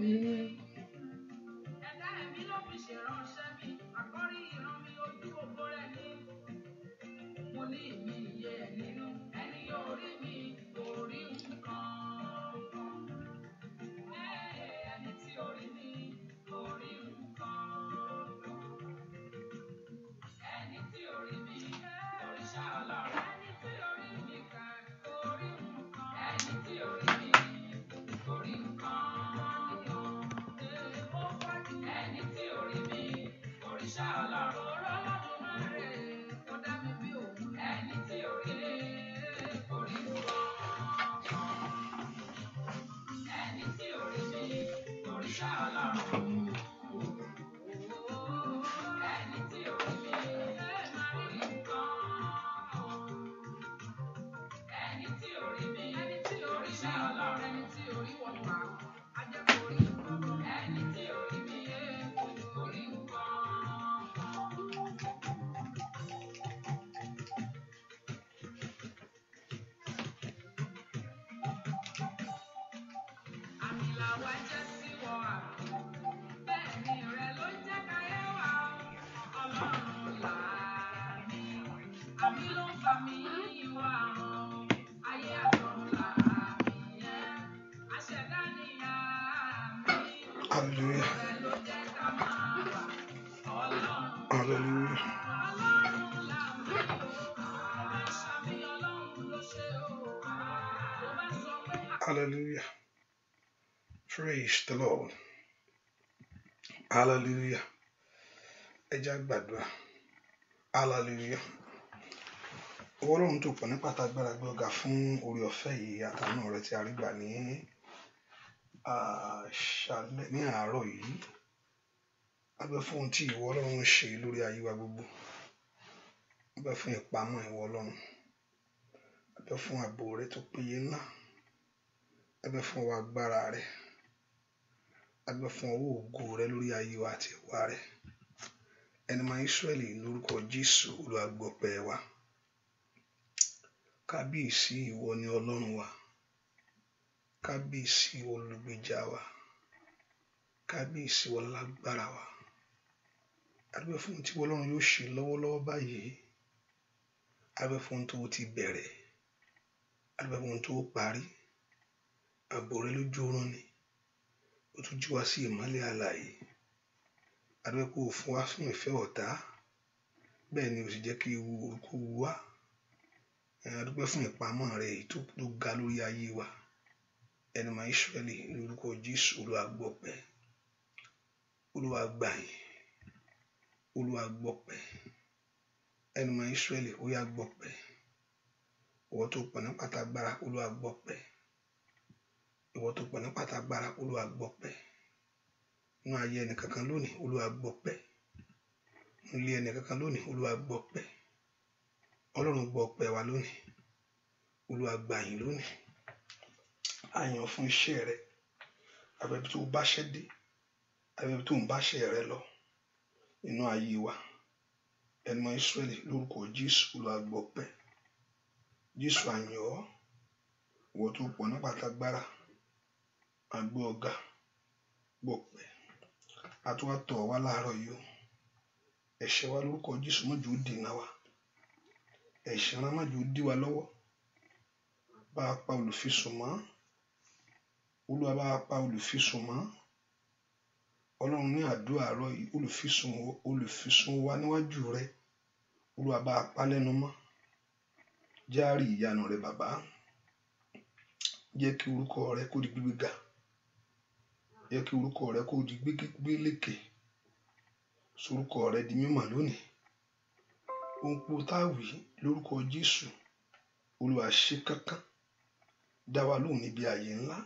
mi. Ẹ̀dá ẹ̀mí ló fi ṣèránṣẹ́ mi, àkọ́rí ìran mi ojú ògo rẹ̀ ni. Mo ní ìmí ìyè ẹ̀ nínú, ẹni yóò rí mi kò rí nǹkan. Ẹni tí ó rí mi kò rí nǹkan. Ẹni tí ó rí mi òrìṣà Ọlọ́run. Ẹni tí ó rí mi kà kò rí nǹkan. Ẹni tí ó rí mi kò rí nǹkan. Ẹni tí ó rí mi òrìṣà Ọlọ́run. Ọlọ́run máa rẹ̀ kó dá mi bí òun. Ẹni tí ó rí mi kò rí nǹkan. Ẹni tí ó rí mi òrìṣà Ọlọ́run. Ẹni tí ó rí mi kò rí nǹkan. Ẹni tí ó rí mi òrìṣà Ọlọ́run. Ẹni tí ó rí wọ̀ pa á jẹ́ kó rí nǹkan. Ẹni tí ó rí mi kò rí nǹkan. Àmì làwa jẹ́ sí wọ àmì, bẹ́ẹ̀ ni rẹ ló jẹ́ káyé wá o. Ọlọ́run làmì, àmì ló ń fa mi wá o. Ayé àtọ̀run làmì yẹn, àṣẹ̀dá ni àmì. Hallelujah. Rẹ ló jẹ́ ká máa wà. Ọlọ́run Hallelujah. Ọlọ́run làmì o. Tó bá ṣàmì Ọlọ́run ló ṣe o. Tó bá sọ pé Hallelujah. Praise the Lord. Hallelujah. Ẹ jẹ́ á gbàdúrà. Hallelujah. Ọlọ́run tó pọ̀ ní pàtàgbára gbé ọ̀gá fún orí ọ̀fẹ́ yìí àtàánú rẹ̀ tí a rí gbà ní àṣálẹ́ ní àárọ̀ yìí. A bẹ̀ fún ohun tí ìwọ Ọlọ́run ń ṣe lórí ayé wa gbogbo. A bẹ̀ fún ìpamọ́ ìwọ Ọlọ́run. A bẹ̀ fún ààbò rẹ tó péye ńlá. A bẹ̀ fún ọwọ́ agbára rẹ. A bẹ̀ fún ọwọ́ ògo rẹ lórí ayé wa àti ìwà rẹ. Ẹni máa Ísírẹ́lì lórúkọ Jésù Olúwa gbọ́ ọpẹ́ wa. Kábíyèsí ìwọ ni Ọlọ́run wa. Kábíyèsí ìwọ olùgbèjà wa. Kábíyèsí ìwọ lágbára wa. A bẹ̀ fún ohun tí ìwọ Ọlọ́run yóò ṣe lọ́wọ́lọ́wọ́ báyìí. A bẹ̀ fún ohun tó ti bẹ̀rẹ̀. A bẹ̀ fún ohun tó parí. Ààbò rẹ lójú oorun ni. Ó tún jí wa sí ìmọ́lẹ̀ alààyè. A bẹ̀ kó o fún wa fún ìfẹ́ ọ̀tá. Bẹ́ẹ̀ ni ó sì jẹ́ kí ewu kó wá. A dúpẹ́ fún ìpamọ́ rẹ èyí tó ga lórí ayé wa. Ẹni máa Ísírẹ́lì lórúkọ Jésù Olúwa gbọ́ ọpẹ́. Olúwa gbà yín. Olúwa gbọ́ ọpẹ́. Ẹni máa Ísírẹ́lì ó yá gbọ́ ọpẹ́. Ìwọ tó pọ̀ ní pàtàgbára Olúwa gbọ́ ọpẹ́. Ìwọ tó pọ̀ ní pàtàgbára Olúwa gbọ́ ọpẹ́. Nínú ayé ẹnì kankan lónìí Olúwa gbọ́ ọpẹ́. Nínú ilé ẹnì kankan lónìí Olúwa gbọ́ ọpẹ́. Ọlọ́run gbọ́ ọpẹ́ wa lónìí. Olúwa gbà yín lónìí. A yàn fún iṣẹ́ rẹ. Àbẹ̀bí tó bá ṣẹ́ dé. Àbẹ̀bí tó ń bá ṣẹ́ rẹ lọ. Nínú ayé wa. Ẹni máa Ísírẹ́lì lórúkọ Jésù Olúwa gbọ́ ọpẹ́. Jésù a yìn ọ́. Ìwọ tó pọ̀ ní pàtàgbára. A gbé ọ̀gá gbọ́ ọpẹ́. A tún wá tọ̀ wá láàárọ̀ yìí o. Ẹ̀ṣẹ̀ wa lórúkọ Jésù má jẹ́ ó dènà wa. Ẹ̀ṣẹ̀ rán má jẹ́ ó dí wa lọ́wọ́. Bá a pa olùfisùn mọ́. Olúwa bá a pa olùfisùn mọ́. Ọlọ́run ní àdúrà àárọ̀ yìí olùfisùn wa níwájú rẹ. Olúwa bá a pa lẹ́nu mọ́. Jẹ́ á rí ìyanu rẹ bàbá. Jẹ́ kí orúkọ rẹ kó di gbígbé ga. Jẹ́ kí orúkọ rẹ kó di gbígbé lékè. Sorúkọ rẹ di mímọ̀ lónìí. Ohun gbogbo tá a wí lórúkọ Jésù Olúwa ṣe kankan. Dá wa lóhùn níbi ààyè ńlá.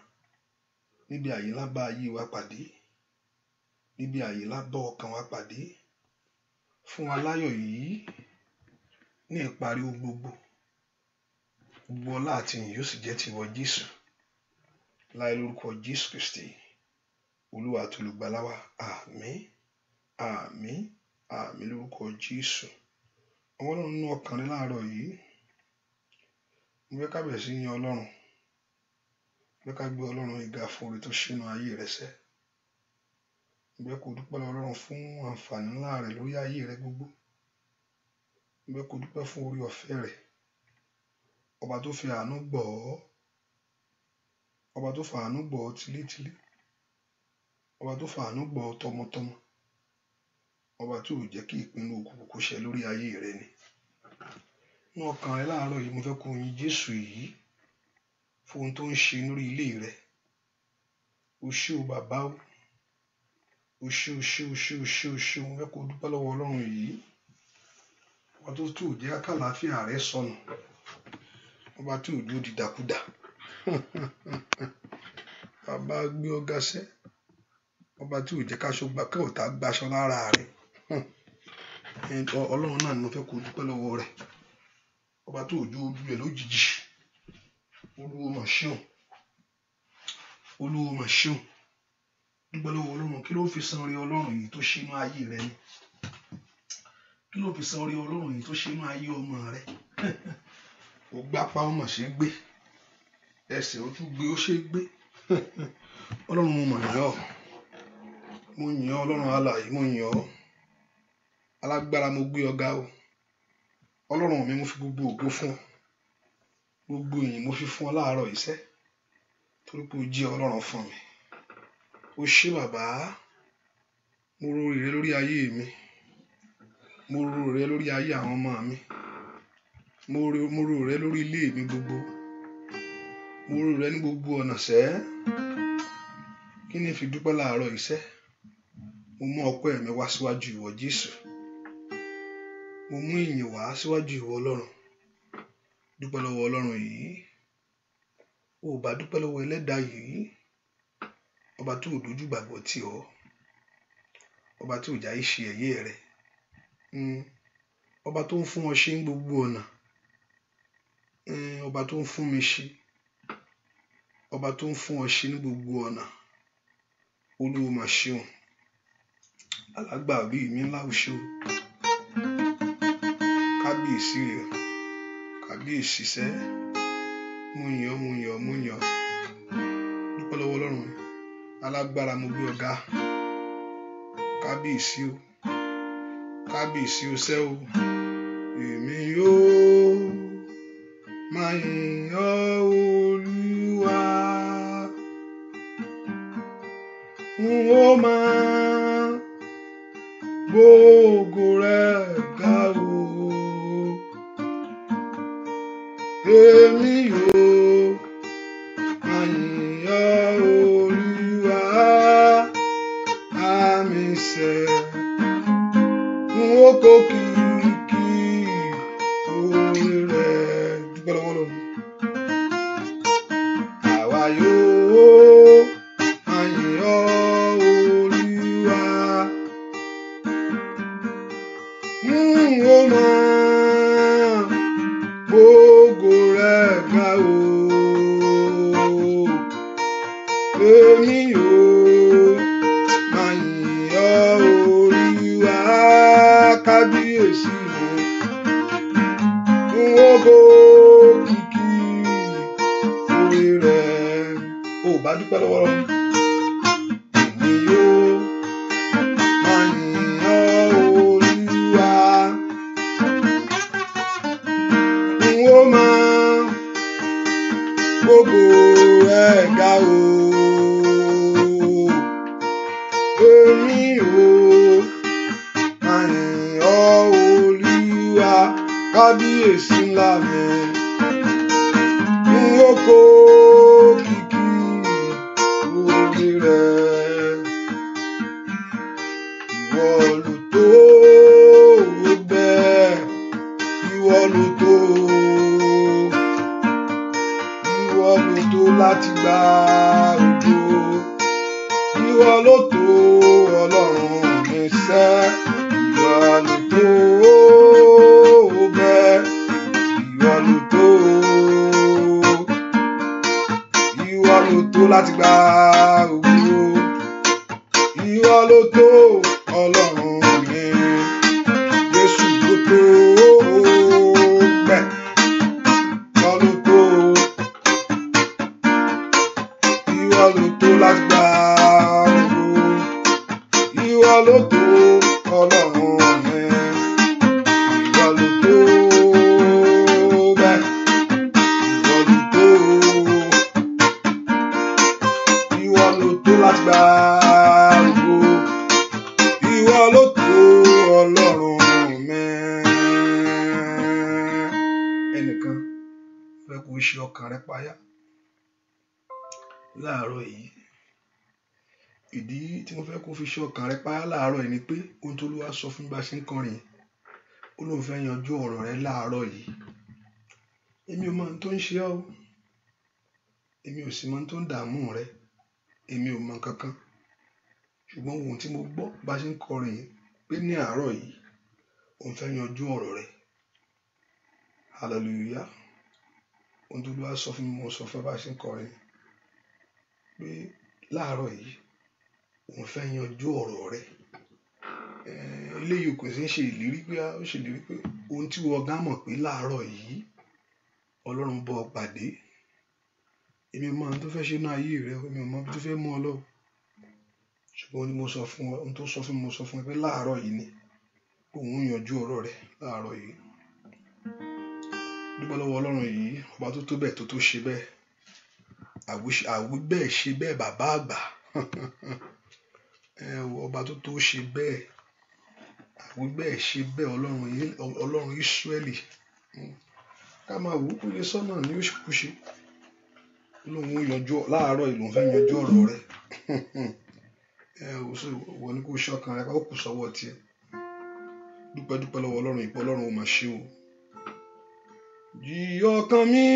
Níbi ààyè ńlá bá ayé wa pàdé. Níbi ààyè ńlá bá ọkàn wa pàdé. Fún wa láyọ̀ yìí ní ìparí gbogbo. Gbogbo ọlá àti ìyìn yóò sì jẹ́ tiwọ Jésù. Láì lórúkọ Jésù Kristi Olúwa àti olùgbàlà wa. Àmín. Àmín. Àmín lórúkọ Jésù. Ọmọ Ọlọ́run nínú ọkàn rẹ láàárọ̀ yìí. Mo fẹ́ ká bẹ̀rẹ̀ sí yin Ọlọ́run. Mo fẹ́ ká gbé Ọlọ́run ìga fún oore tó ṣe nínú ayé rẹ sẹ́. Ǹjẹ́ kò dúpẹ́ lọ́wọ́ Ọlọ́run fún àǹfààní ńlá rẹ̀ lórí ayé rẹ gbogbo. Ǹjẹ́ kò dúpẹ́ fún orí ọ̀fẹ́ rẹ̀. Ọba tó fi àánú gbọ́ ọ́. Ọba tó fa àánú gbọ́ ọ́ tilétilé. Ọba tó fa àánú gbọ́ ọ́ tọmọtọmọ. Ọba tí ò jẹ́ kí ìpinnu òkùnkùn kó ṣẹ lórí ayé rẹ ni. Ní ọkàn rẹ láàárọ̀ yìí mo fẹ́ kó yin Jésù yìí fún ohun tó ń ṣe lórí ilé rẹ. O ṣé o bàbá o. O ṣé o ṣé o ṣé o ṣé o ṣé o. Mo fẹ́ kó dúpẹ́ lọ́wọ́ Ọlọ́run yìí. Ọba tó tù jẹ́ kàlàáfíà rẹ sọnù. Ọba tí ò dúró dìdàkudà. Bàbá gbé ọ̀gá sẹ́. Ọba tí ò jẹ́ káṣọ gbà kí ọ̀tá gbaṣọ lára rẹ̀. Ọlọ́run náà ni mo fẹ́ kó dúpẹ́ lọ́wọ́ rẹ̀. Ọba tó ojú ojú rẹ̀ lójijì. Olúwo mà ṣeun. Olúwo mà ṣeun. Dúpẹ́ lọ́wọ́ Ọlọ́run. Kí ló fi san orí Ọlọ́run yìí tó ṣe inú ayé rẹ ni? Kí ló fi san orí Ọlọ́run yìí tó ṣe inú ayé ọmọ rẹ? Ó gbápá ó mà ṣe gbé. Ẹsẹ̀ ó tún gbé ó ṣe gbé. Ọlọ́run mo mọ̀ yàn ọ́. Mo yìn ọ́ Ọlọ́run alààyè, mo yìn ọ́. Alágbára mo gbé ọ̀gá o. Ọlọ́run mi mo fi gbogbo ògo fún ọ. Gbogbo ìyìn mo fi fún ọ láàárọ̀ yìí sẹ́. Torí pé o jẹ́ Ọlọ́run fún mi. O ṣé bàbá. Mo ro ire lórí ayé mi. Mo ro ire lórí ayé àwọn ọmọ mi. Mo ro ire lórí ilé mi gbogbo. Mo ro ire ní gbogbo ọ̀nà sẹ́. Kí ni fi dúpẹ́ láàárọ̀ yìí sẹ́? Mo mú ọpẹ́ mi wá síwájú ìwọ Jésù. Mo mú ìyìn wá síwájú ìwọ Ọlọ́run. Dúpẹ́ lọ́wọ́ Ọlọ́run yìí. O bá dúpẹ́ lọ́wọ́ Ẹlẹ́dàá yìí. Ọba tí ò dojú gbàgbọ́ tì ọ́. Ọba tí ò jáyé ṣe ẹ̀yẹ rẹ̀. Ọba tó ń fún ọ ṣe ní gbogbo ọ̀nà. Ọba tó ń fún mi ṣe. Ọba tó ń fún ọ ṣe ní gbogbo ọ̀nà. Olúwo mà ṣeun. Alágbàwí mi ńlá o ṣé o. Kábíyèsí rẹ̀. Kábíyèsí sẹ́. Mo yìn ọ́, mo yìn ọ́, mo yìn ọ́. Dúpẹ́ lọ́wọ́ Ọlọ́run. Alágbára mo gbé ọ̀gá. Kábíyèsí o. Kábíyèsí o sẹ́ o. Èmi yóò máa yìn ọ́ Olúwa. N ó máa gbógo rẹ̀ ga o. Èmi yóò máa yìn ọ́ Olúwa. Àmì sẹ́. N ó kó kìkì orí rẹ̀. Dúpẹ́ lọ́wọ́ Ọlọ́run. Àwa yóò máa yìn ọ́ Olúwa. N ó máa gbógo rẹ̀ ga o. Èmi yóò máa yìn ọ́ Olúwa. Kábíyèsí rẹ̀. N ó kó kìkì orí rẹ̀. O bá dúpẹ́ lọ́wọ́ Ọlọ́run. Èmi yóò máa yìn ọ́ Olúwa. N ó máa gbógo rẹ̀ ga o. Èmi yóò máa yìn ọ́ Olúwa. Kábíyèsí ńlá mi. N ó kó kìkì orí rẹ̀. Ìwọ ló tó bẹ́ẹ̀. Ìwọ ló tó. Ìwọ ló tó láti gba ògo. Ìwọ ló tó Ọlọ́run mi sẹ́. Ìwọ ló tó bẹ́ẹ̀. Ìwọ ló tó. Ìwọ ló tó láti gba ògo. Ìwọ ló tó Ọlọ́run mi. Jésù ló tó bẹ́ẹ̀. Ìwọ ló tó. Ìwọ ló tó láti gba ògo. láti gbà ògo. Ìwọ ló tó Ọlọ́run mi. Ẹnìkan fẹ́ kó ṣe ọkàn rẹ payá láàárọ̀ yìí. Ìdí tí mo fẹ́ kó fi ṣe ọkàn rẹ payá láàárọ̀ yìí ni pé ohun tó Olúwa sọ fún mi bá ṣe ń kọrin, ó lóun fẹ́ yanjú ọ̀rọ̀ rẹ láàárọ̀ yìí. Èmi ò mọ ohun tó ń ṣe ọ́, èmi ò sì mọ ohun tó ń dààmú rẹ, èmi ò mọ kankan, ṣùgbọ́n ohun tí mo gbọ́ bá ṣe ń kọrin yìí pé ní àárọ̀ yìí òun fẹ́ yanjú ọ̀rọ̀ rẹ. Hallelujah. Ohun tó Olúwa sọ fún mi, mo sọ fún ẹ bá ṣe ń kọrin pé láàárọ̀ yìí òun fẹ́ yanjú ọ̀rọ̀ rẹ. Eléyìí kò sí ń ṣe ìlérí pé ó ṣe ìlérí pé ohun tí wọ́n gán mọ̀ pé láàárọ̀ yìí Ọlọ́run bọ́ ọ pàdé. Èmi ò mọ ohun tó fẹ́ ṣe ní ayé rẹ, èmi ò mọ ohun tó fẹ́ mú ọ lọ, ṣùgbọ́n ohun tí mo sọ fún ọ, ohun tó sọ fún mi, mo sọ fún ẹ pé láàárọ̀ yìí ni òun yanjú ọ̀rọ̀ rẹ láàárọ̀ yìí. Dúpẹ́ lọ́wọ́ Ọlọ́run yìí, ọba tó tó bẹ́ẹ̀, tó tó ṣe bẹ́ẹ̀, àwí bẹ́ẹ̀ ṣe bẹ́ẹ̀ bàbá àgbà. Ọba tó tó ṣe bẹ́ẹ̀, àwí bẹ́ẹ̀ ṣe bẹ́ẹ̀, Ọlọ́run Ísírẹ́lì. Ká máa wò ó kúye sọ́nà ní òṣìkúṣe. Lóun yanjú láàárọ̀ yìí, lòun fẹ́ yanjú ọ̀rọ̀ rẹ. Wọ́n ní kó ṣọ́kan rẹ, ká ó kù sọ́wọ́ tiẹ̀. Dúpẹ́ lọ́wọ́ Ọlọ́run ìpọ́ Ọlọ́run ò mà ṣe o. Jí ọkàn mi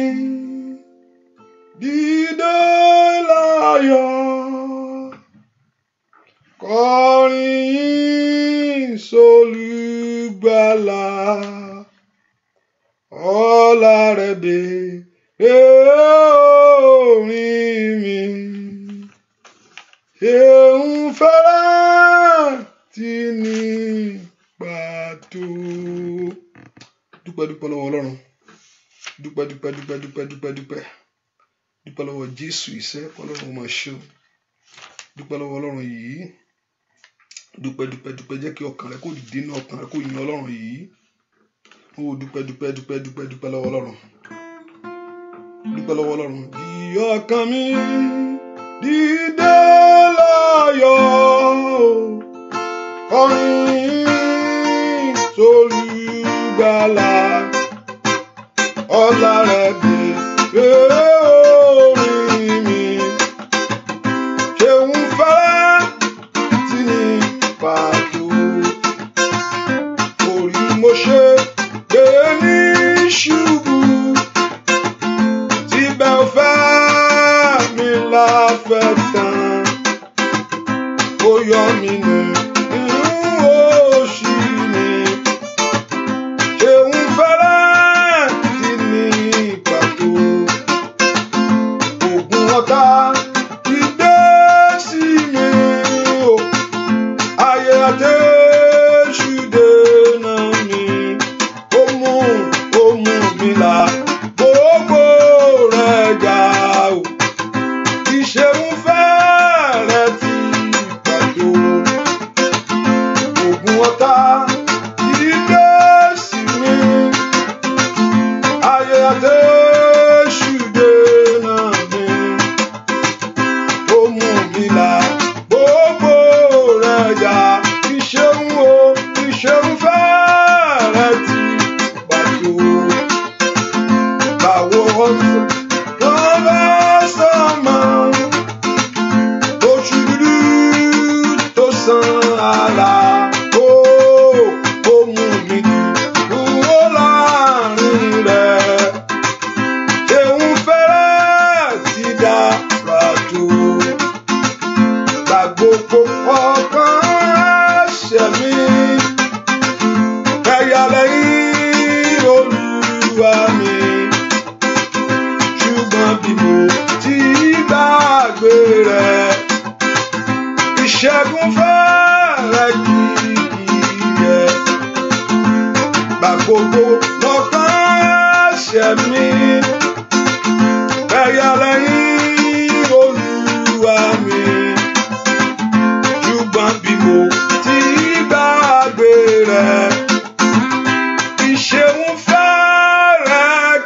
dìde láyọ̀, kọrin yìn sólùgbàlà, ọlá rẹ̀ dé orin mi. Ṣeun fẹ́ràn tí ní pàtó. Dúpẹ́ lọ́wọ́ Ọlọ́run. Dúpẹ́ lọ́wọ́ Jésù ìṣẹ́ Ọlọ́run máa ṣe o. Dúpẹ́ lọ́wọ́ Ọlọ́run yìí. Dúpẹ́ jẹ́ kí ọkàn rẹ kó dìde ní ọkàn rẹ kó yin Ọlọ́run yìí. Ó dúpẹ́ lọ́wọ́ Ọlọ́run. Dúpẹ́ lọ́wọ́ Ọlọ́run. Jí ọkàn mi dìde láyọ̀, kọrin sólùgbàlà, ọlá rẹ̀ dé orin mi. Ṣeun fẹ́ràn tí ní pàtó. Orí mo ṣe gbé ní ṣubú, síbẹ̀ ó fẹ́ mi láfẹ́ tán. Ó yọ mí nù nínú òṣì mi. Ṣeun fẹ́ràn tí ní pàtó. Ògùn ọ̀tá ti dé sí mi o. Ayé àtẹ̀sù dènà mi. Ó mú mi là gbogbo rẹ̀ jà o. Ìṣeun fẹ́rẹ̀ ti pàtó. Ògùn ọ̀tá ti dé sí mi. Ayé àtẹ̀sù dènà mi. Ó mú mi là gbogbo rẹ̀ jà. Ìṣeun fẹ́rẹ̀ ti pàtó. Báwo ọ̀sẹ̀ kan bá sọ́mọ́, oṣù dúdú tó san àlà, ó mú mi kúrò láàrin rẹ̀. Ṣeun fẹ́rẹ̀ ti dára tó. Gba gbogbo ọkàn ẹ̀ṣẹ̀ mi, ẹ̀yà lẹ́yìn Olúwa mi. Ṣùgbọ́n bí mo ti gbàgbé rẹ̀, ìṣẹ́gun fẹ́rẹ̀ kìkìyẹ. Gba gbogbo ọkàn ẹ̀ṣẹ̀ mi, ẹ̀yà lẹ́yìn Olúwa mi. Ṣùgbọ́n bí mo ti gbàgbé rẹ̀, ìṣeun fẹ́rẹ̀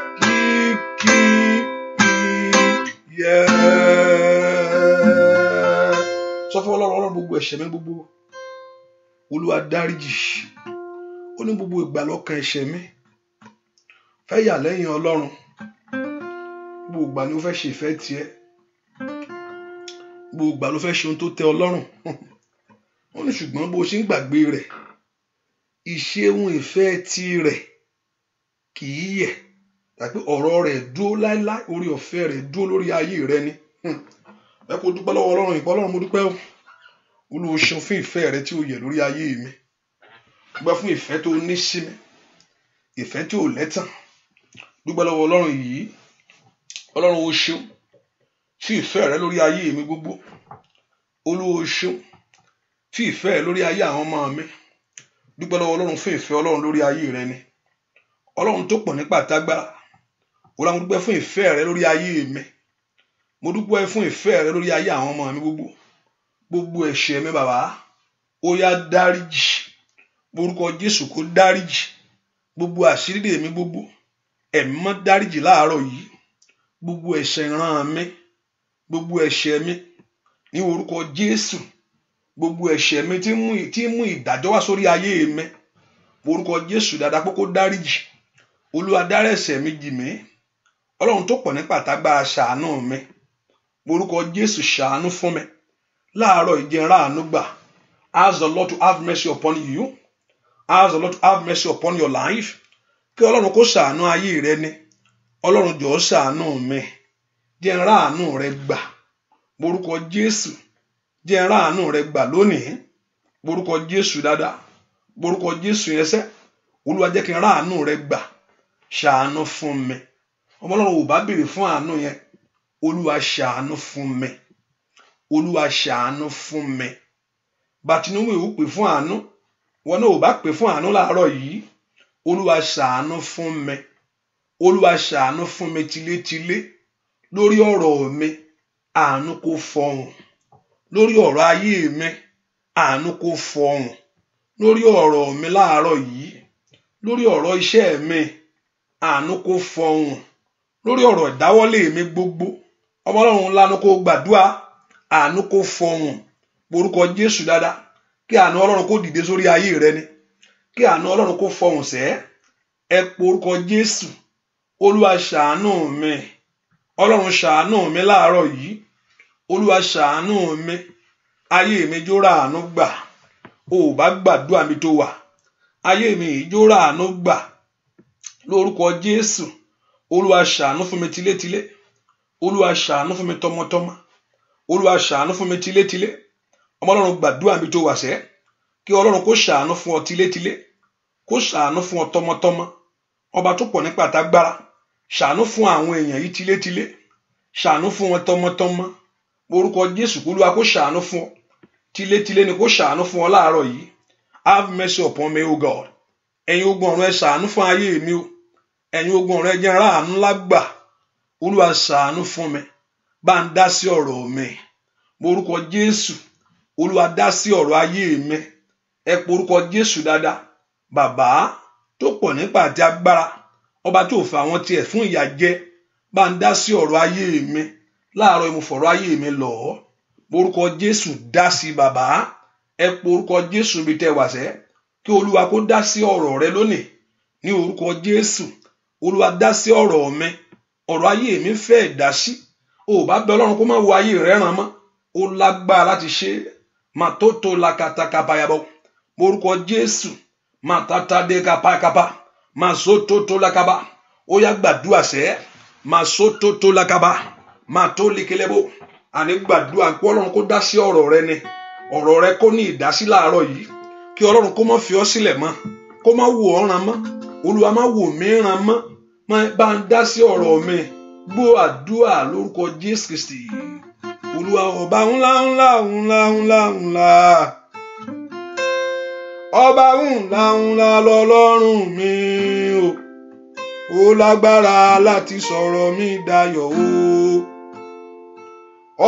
kìkìyẹ. ẹ̀ṣẹ̀ mi gbogbo Olúwa dáríjì. Ó ní gbogbo ìgbà lọ́kàn ẹ̀ṣẹ̀ mi fẹ́ yà lẹ́yìn Ọlọ́run, gbogbo ìgbà ni ó fẹ́ ṣe ìfẹ́ tiẹ̀, gbogbo ìgbà ló fẹ́ ṣe ohun tó tẹ́ Ọlọ́run. Ó ní ṣùgbọ́n bó ṣe ń gbàgbé rẹ̀, ìṣeun ìfẹ́ tirẹ̀ kì í yẹ̀, tàbí ọ̀rọ̀ rẹ̀ dúró láéláé, orí ọ̀fẹ́ rẹ̀ dúró lórí ayé rẹ ni. Ẹ kó dúpẹ́ lọ́wọ́ Ọlọ́run. Ìpọ́ Ọlọ́run mo dúpẹ́ o. Olúwa ṣeun fún ìfẹ́ rẹ tí ó yẹ̀ lórí ayé mi. Dúpẹ́ fún ìfẹ́ tó ní sí mi, ìfẹ́ tí ò lẹ́tàn. Dúpẹ́ lọ́wọ́ Ọlọ́run yìí. Ọlọ́run ó ṣeun fún ìfẹ́ rẹ lórí ayé mi gbogbo. Olúwa ó ṣeun fún ìfẹ́ rẹ lórí ayé àwọn ọmọ mi. Dúpẹ́ lọ́wọ́ Ọlọ́run fún ìfẹ́ Ọlọ́run lórí ayé rẹ ni. Ọlọ́run tó pọ̀ nípa tágbára. Olúwa mo dúpẹ́ fún ìfẹ́ rẹ lórí ayé mi. Mo dúpẹ́ fún ìfẹ́ rẹ lórí ayé àwọn ọmọ mi gbogbo. Gbogbo ẹ̀ṣẹ̀ mi bàbá, ó yá dáríjì. Orúkọ Jésù kó dáríjì. Gbogbo àṣírí mi gbogbo, ẹ̀mí mọ́ dáríjì láàárọ̀ yìí. Gbogbo ẹ̀ṣẹ̀ ìran mi, gbogbo ẹ̀ṣẹ̀ mi ní orúkọ Jésù. Gbogbo ẹ̀ṣẹ̀ mi tí mú ìdájọ́ wá sórí ayé mi. Orúkọ Jésù dáadáa pé kó dáríjì. Olúwa dárí ẹ̀ṣẹ̀ mi jì mí. Ọlọ́run tó pọ̀ nípa tágbára ṣàánú mi. Orúkọ Jésù ṣàánú fún mi. Láàárọ̀ ìjẹun àánú gbà. Ask the Lord to have mercy upon you. Ask the Lord to have mercy upon your life. Kí Ọlọ́run kó ṣàánú ayé rẹ ni. Ọlọ́run jọ̀ọ́ ṣàánú mi. Jẹun àánú rẹ gbà. Orúkọ Jésù. Jẹun àánú rẹ gbà lónìí. Orúkọ Jésù dáadáa. Orúkọ Jésù yẹn sẹ́. Olúwa jẹ́ kí n ráàánú rẹ gbà. Ṣàánú fún mi. Ọmọ Ọlọ́run ò bá béèrè fún àánú yẹn. Olúwa ṣàánú fún mi. Olúwa ṣàánú fún mi. Bàtínúwì ò pè fún àánú. Wọn náà ò bá pè fún àánú láàárọ̀ yìí. Olúwa ṣàánú fún mi. Olúwa ṣàánú fún mi tilétilé. Lórí ọ̀rọ̀ mi, àánú kó fọhùn. Lórí ọ̀rọ̀ ayé mi, àánú kó fọhùn. Lórí ọ̀rọ̀ mi láàárọ̀ yìí. Lórí ọ̀rọ̀ iṣẹ́ mi, àánú kó fọhùn. Lórí ọ̀rọ̀ ìdáwọ́lé mi gbogbo. Ọmọ Ọlọ́run lánàá kó gbàdúrà. Àánú kó fọhùn. Orúkọ Jésù dáadáa. Kí àánú Ọlọ́run kó dìde sórí ayé rẹ ni. Kí àánú Ọlọ́run kó fọhùn sẹ́. Ẹ po orúkọ Jésù. Olúwa ṣàánú mi. Ọlọ́run ṣàánú mi láàárọ̀ yìí. Olúwa ṣàánú mi. Ayé mi jó ráàánú gbà. O bá gbàdúrà mi tó wà. Ayé mi jó ráàánú gbà. Lórúkọ Jésù. Olúwa ṣàánú fún mi tilétilé. Olúwa ṣàánú fún mi tọmọtọmọ. Olúwa ṣàánú fún mi tilétilé. Ọmọ Ọlọ́run gbàdúrà mi tó wà sẹ́. Kí Ọlọ́run kó ṣàánú fún ọ tilétilé. Kó ṣàánú fún ọ tọmọtọmọ. Ọba tó pọ̀ nípa tágbára. Ṣàánú fún àwọn èèyàn yìí tilétilé. Ṣàánú fún wọn tọmọtọmọ. Orúkọ Jésù Olúwa kó ṣàánú fún ọ. Tilétilé ni kó ṣàánú fún ọ láàárọ̀ yìí. Have mercy upon me, O God. Ẹ̀yin ogun ọ̀run ẹ ṣàánú fún ayé mi o. Ẹ̀yin ogun ọ̀run ẹ jẹ́ n ráàánú lágbà. Olúwa ṣàánú fún mi. Bá ń dá sí ọ̀rọ̀ mi. Orúkọ Jésù. Olúwa dá sí ọ̀rọ̀ ayé mi. Ẹ po orúkọ Jésù dáadáa. Bàbá tó pọ̀ nípa àti agbára. Ọba tó fà àwọn tiẹ̀ fún ìyà jẹ. Bá ń dá sí ọ̀rọ̀ ayé mi. Láàárọ̀ ìmúfọ̀rọ̀ ayé mi lọ̀. Orúkọ Jésù dá sí bàbá. Ẹ po orúkọ Jésù bí tẹ́ wà sẹ́. Kí Olúwa kó dá sí ọ̀rọ̀ rẹ lónìí. Ní orúkọ Jésù. Olúwa dá sí ọ̀rọ̀ mi. Ọ̀rọ̀ ayé mi fẹ́ ìdásí. O bá bẹ Ọlọ́run kó má wo ayé rẹ ràn mọ́. Ó lágbára láti ṣe. Màtótó lakatakapayabọ. Orúkọ Jésù. Màtátádé kapakapa. Màsótótó lakaba. Ó yá gbàdúrà sẹ́. Màsótótó lakaba. Màtólikelebo. Àní gbàdúrà pé Ọlọ́run kó dá sí ọ̀rọ̀ rẹ ni. Ọ̀rọ̀ rẹ kó ní ìdásí láàárọ̀ yìí. Kí Ọlọ́run kó má fi ọ́ sílẹ̀ mọ́. Kó má wò ọ́ ràn mọ́. Olúwa má wò mí ràn mọ́. Bá ń dá sí ọ̀rọ̀ mi. Gbọ́ àdúrà lórúkọ Jésù Kristi. Olúwa ọba ńlá ńlá ńlá ńlá ńlá. Ọba ńlá ńlá lọ́lọ́run mi o. Ó lágbára láti sọ̀rọ̀ mi dayọ̀ o.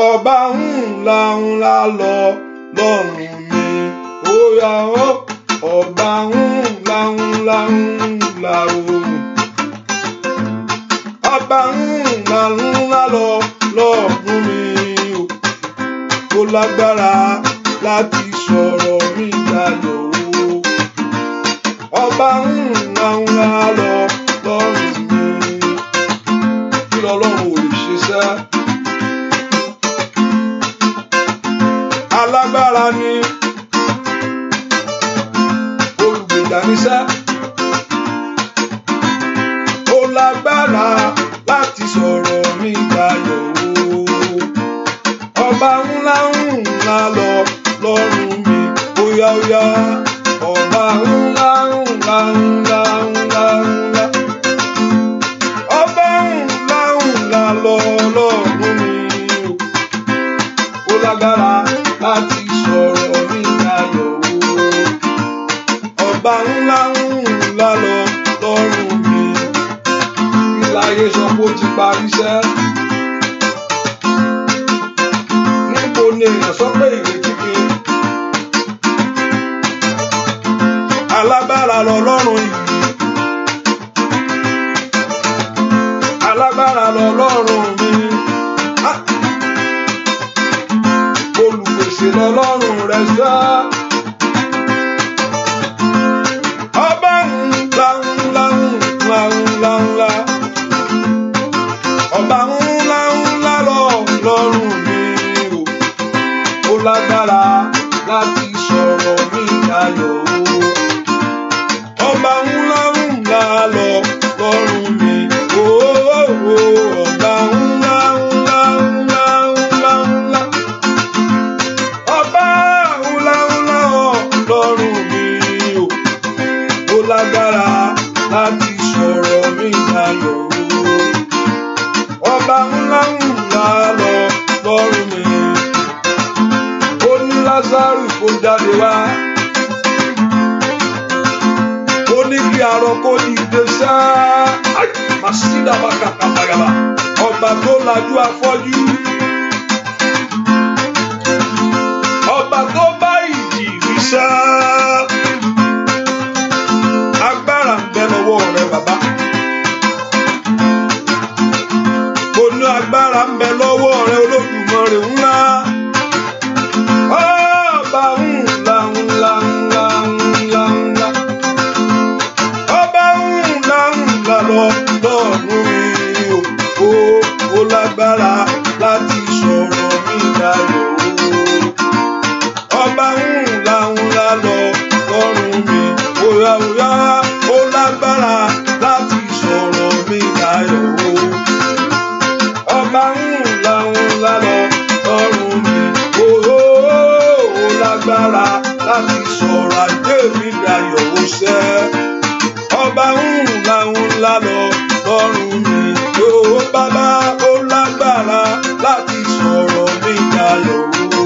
Ọba ńlá ńlá lọ́lọ́run mi. Ó yá o. Ọba ńlá ńlá ńlá o. Ọba ńlá ńlá lọ́lọ́run mi o. Ó lágbára láti sọ̀rọ̀ mi dayọ̀ o. Ọba ńlá ńlá lọ lọ́rùn mi. Kí lọ́lọ́run ò lè ṣe sẹ́? Alágbára ni olùgbèjà níṣẹ́. Ó lágbára láti sọ̀rọ̀ mi dayọ̀ o. Ọba ńlá ńlá lọ lọ́rùn mi. Óyá óyá. Ọba ńlá ńlá ńlá ńlá ńlá. Ọba ńlá ńlá lọ lọ́rùn mi. Ó lágbára láti sọ̀rọ̀ mi dayọ̀ o. Ọba ńlá ńlá lọ lọ́rùn mi. Láyé sọ pé ó ti parí iṣẹ́. Níbo ni èèyàn sọ pé ìrètí pé alágbára lọ́lọ́run yìí. Alágbára lọ́lọ́run mi. Olùpèsè lọ́lọ́run rẹ̀ sá. Ọba ńlá ńlá ńlá ńlá ńlá. Ọba ńlá ńlá lọ́rùn mi o. Ó lágbára láti sọ̀rọ̀ mi dayọ̀ o. Ọba ńlá ńlá lọ́rùn mi o. Ọba ńlá ńlá ńlá ńlá ńlá. Ọba ńlá ńlá lọ́rùn mi o. Ó lágbára láti sọ̀rọ̀ mi dayọ̀ o. Ọba ńlá ńlá lọ́rùn mi. Ó ní Lásárù kó jáde wá. Ó ní kí arọ kó dìde sá. Màsídà bá kàkà bàgàbà. Ọba tó lajú afọ́jú. Ọba tó bá ìjì rí sá. Agbára ń bẹ lọ́wọ́ rẹ bàbá. Agbára ń bẹ lọ́wọ́ rẹ Olódùmarè ńlá. Ọba ńlá ńlá ńlá ńlá ńlá. Ọba ńlá ńlá lọ́rùn mi o. Ó lágbára láti sọ̀rọ̀ mi dayọ̀ o. Ọba ńlá ńlá lọ́rùn mi. Óyá óyá. Ó lágbára láti sọ̀rọ̀ mi dayọ̀ o. Ọba ńlá ńlá lọ́rùn mi. Ó lágbára láti sọ̀rọ̀ ajé mi dayọ̀ ó sẹ́. Ọba ńlá ńlá lọ́rùn mi. Ó bàbá ó lágbára láti sọ̀rọ̀ mi dayọ̀ ó.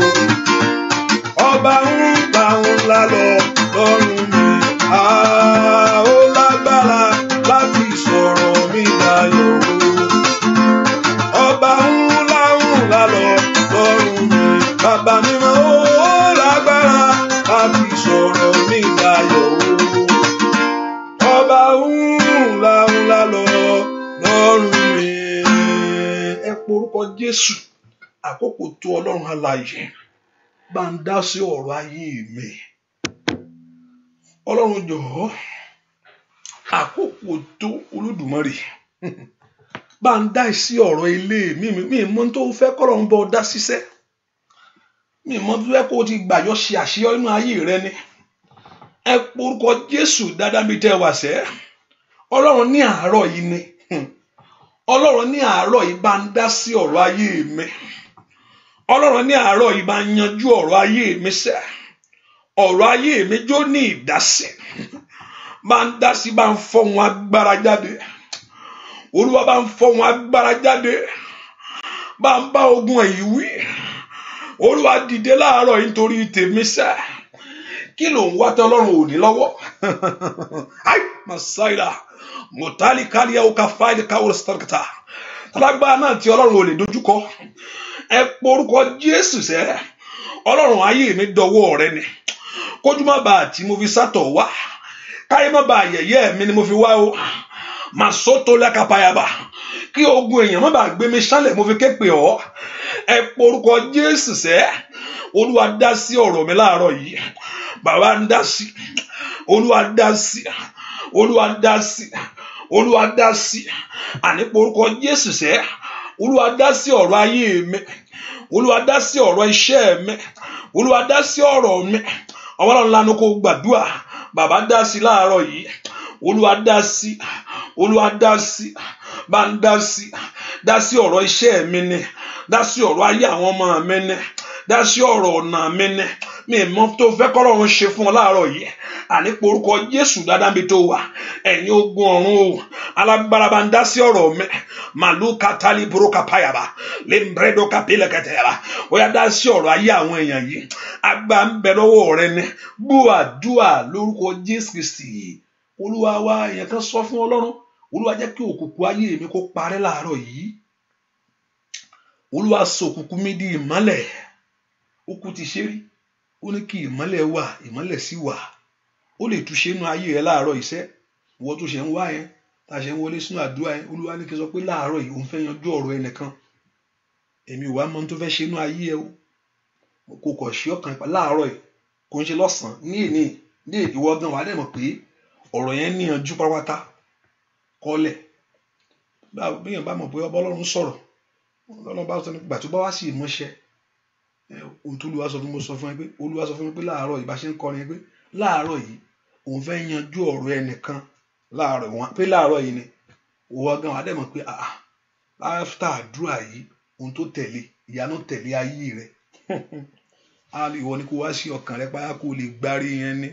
Ọba ńlá ńlá lọ́rùn mi. Ó lágbára láti sọ̀rọ̀ mi dayọ̀ ó. Ọba ńlá ńlá lọ́rùn mi. Bàbá mi máa ó lágbára láti sọ̀rọ̀ mi dayọ̀ o. Ọba ńlá ńlá lọ́rùn mi. Ẹ porúkọ Jésù. Àkókò tó Ọlọ́run alààyè. Bá ń dá sí ọ̀rọ̀ ayé mi. Ọlọ́run jọ̀ọ́. Àkókò tó Olódùmarè. Bá ń dá sí ọ̀rọ̀ ilé mi mọ́ tó fẹ́ kọ́rọ̀ ń bọ́ dá síṣẹ́. Mi mọ́ tó fẹ́ kó o ti gbàyọ́ ṣe àṣeyọ́ inú ayé rẹ ni. Ẹ porúkọ Jésù dáadáa mi tẹ́ wá sẹ́. Ọlọ́run ní àárọ̀ yìí ni. Ọlọ́run ní àárọ̀ yìí bá ń dá sí ọ̀rọ̀ ayé mi. Ọlọ́run ní àárọ̀ yìí bá ń yanjú ọ̀rọ̀ ayé mi sẹ́. Ọ̀rọ̀ ayé mi jó ní ìdásí. Bá ń dá sí bá ń fọ́ wọn agbára jáde. Olúwa bá ń fọ́ wọn agbára jáde. Bá ń bá ogun èyí wí. Olúwa dìde láàárọ̀ yìí nítorí tèmi sẹ́. Kí ló ń wá tẹ́ Ọlọ́run ò ní lọ́wọ́? Ai masaida mutali kalia ukafaili kawul starkata. Lágbára náà tí Ọlọ́run ò lè dojúkọ. Ẹ porúkọ Jésù sẹ́. Ọlọ́run ayé mi dọwọ́ rẹ ni. Kójú má bàa tí mo fi sátọ̀ wá. Káyé má bàa yẹ̀yẹ́ mi ni mo fi wá o. Masoto lakapayaba. Kí ogun èèyàn má bàa gbé mi ṣálẹ̀ mo fi ké pè ọ́. Ẹ porúkọ Jésù sẹ́. Olúwa dá sí ọ̀rọ̀ mi láàárọ̀ yìí. Bàbá ń dá sí. Olúwa dá sí. Olúwa dá sí. Olúwa dá sí. Àní porúkọ Jésù sẹ́. Olúwa dá sí ọ̀rọ̀ ayé mi. Olúwa dá sí ọ̀rọ̀ iṣẹ́ mi. Olúwa dá sí ọ̀rọ̀ mi. Ọlọ́run lanu kó gbàdúrà. Bàbá dá sí láàárọ̀ yìí. Olúwa dá sí. Olúwa dá sí. Bá ń dá sí. Dá sí ọ̀rọ̀ iṣẹ́ mi ni. Dá sí ọ̀rọ̀ ayé àwọn ọmọ mi ni. Dá sí ọ̀rọ̀ ọ̀nà mi ni. Mi mọ̀ tó fẹ́ kọ́lọ́run ṣe fún ọ láàárọ̀ yìí. Àní porúkọ Jésù dáadáa bí tó wà. Ẹ̀yin ogun ọ̀run o. Alágbára bá ń dá sí ọ̀rọ̀ mi. Màlúù kátálí burúkú payaba. Lembredo kapile kẹtẹyaba. Ó yá dá sí ọ̀rọ̀ ayé àwọn èèyàn yìí. Agbá ń bẹ lọ́wọ́ rẹ ni. Gbọ́ àdúrà lórúkọ Jésù Kristi. Olúwa wa èèyàn kan sọ fún Ọlọ́run. Olúwa jẹ́ kí òkùnkùn ayé mi kó parẹ́ láàárọ̀ yìí. Olúwa sọ òkùnkùn mi di ìmọ́lẹ̀. Ó kú ti ṣe rí. Ó ní kí ìmọ́lẹ̀ wà, ìmọ́lẹ̀ sì wà. Ó lè túṣe inú ayé rẹ láàárọ̀ iṣẹ́. Ìwọ tó ṣe ń wá yẹn, tá ṣe ń wọlé sínú àdúrà yẹn. Olúwa ní kí n sọ pé láàárọ̀ yìí òun fẹ́ yanjú ọ̀rọ̀ ẹnìkan. Èmi ò wá mọ̀ tó fẹ́ ṣe inú ayé ẹ o. Kò kọ̀ ṣe ọkàn pa láàárọ̀ yìí. Kò ń ṣe lọ́sàn-án ní ìwọ gan wà dẹ̀ mọ̀ pé ọ̀rọ̀ yẹn níyanjú pátápátá. Kọ́lẹ̀. Bí èèyàn bá mọ̀ pé ọba Ọlọ́run sọ̀rọ̀. Ọlọ́run bá sọ nígbà tó bá wá sí ìmúṣẹ. Ohun tó Olúwa sọ fún mi sọ fún ẹ pé Olúwa sọ fún mi pé láàárọ̀ yìí bá ṣe ń kọrin pé láàárọ̀ yìí òun fẹ́ yanjú ọ̀rọ̀ ẹnìkan láàárọ̀ wọn pé láàárọ̀ yìí ni òwò gan wà dẹ̀ mọ̀ pé láfítà àdúrà yìí ohun tó tẹ̀lé ìyanu tẹ̀lé ayé rẹ̀. Ìwọ ni kó wá sí ọkàn rẹ páyà kó lè gbárí yẹn ní.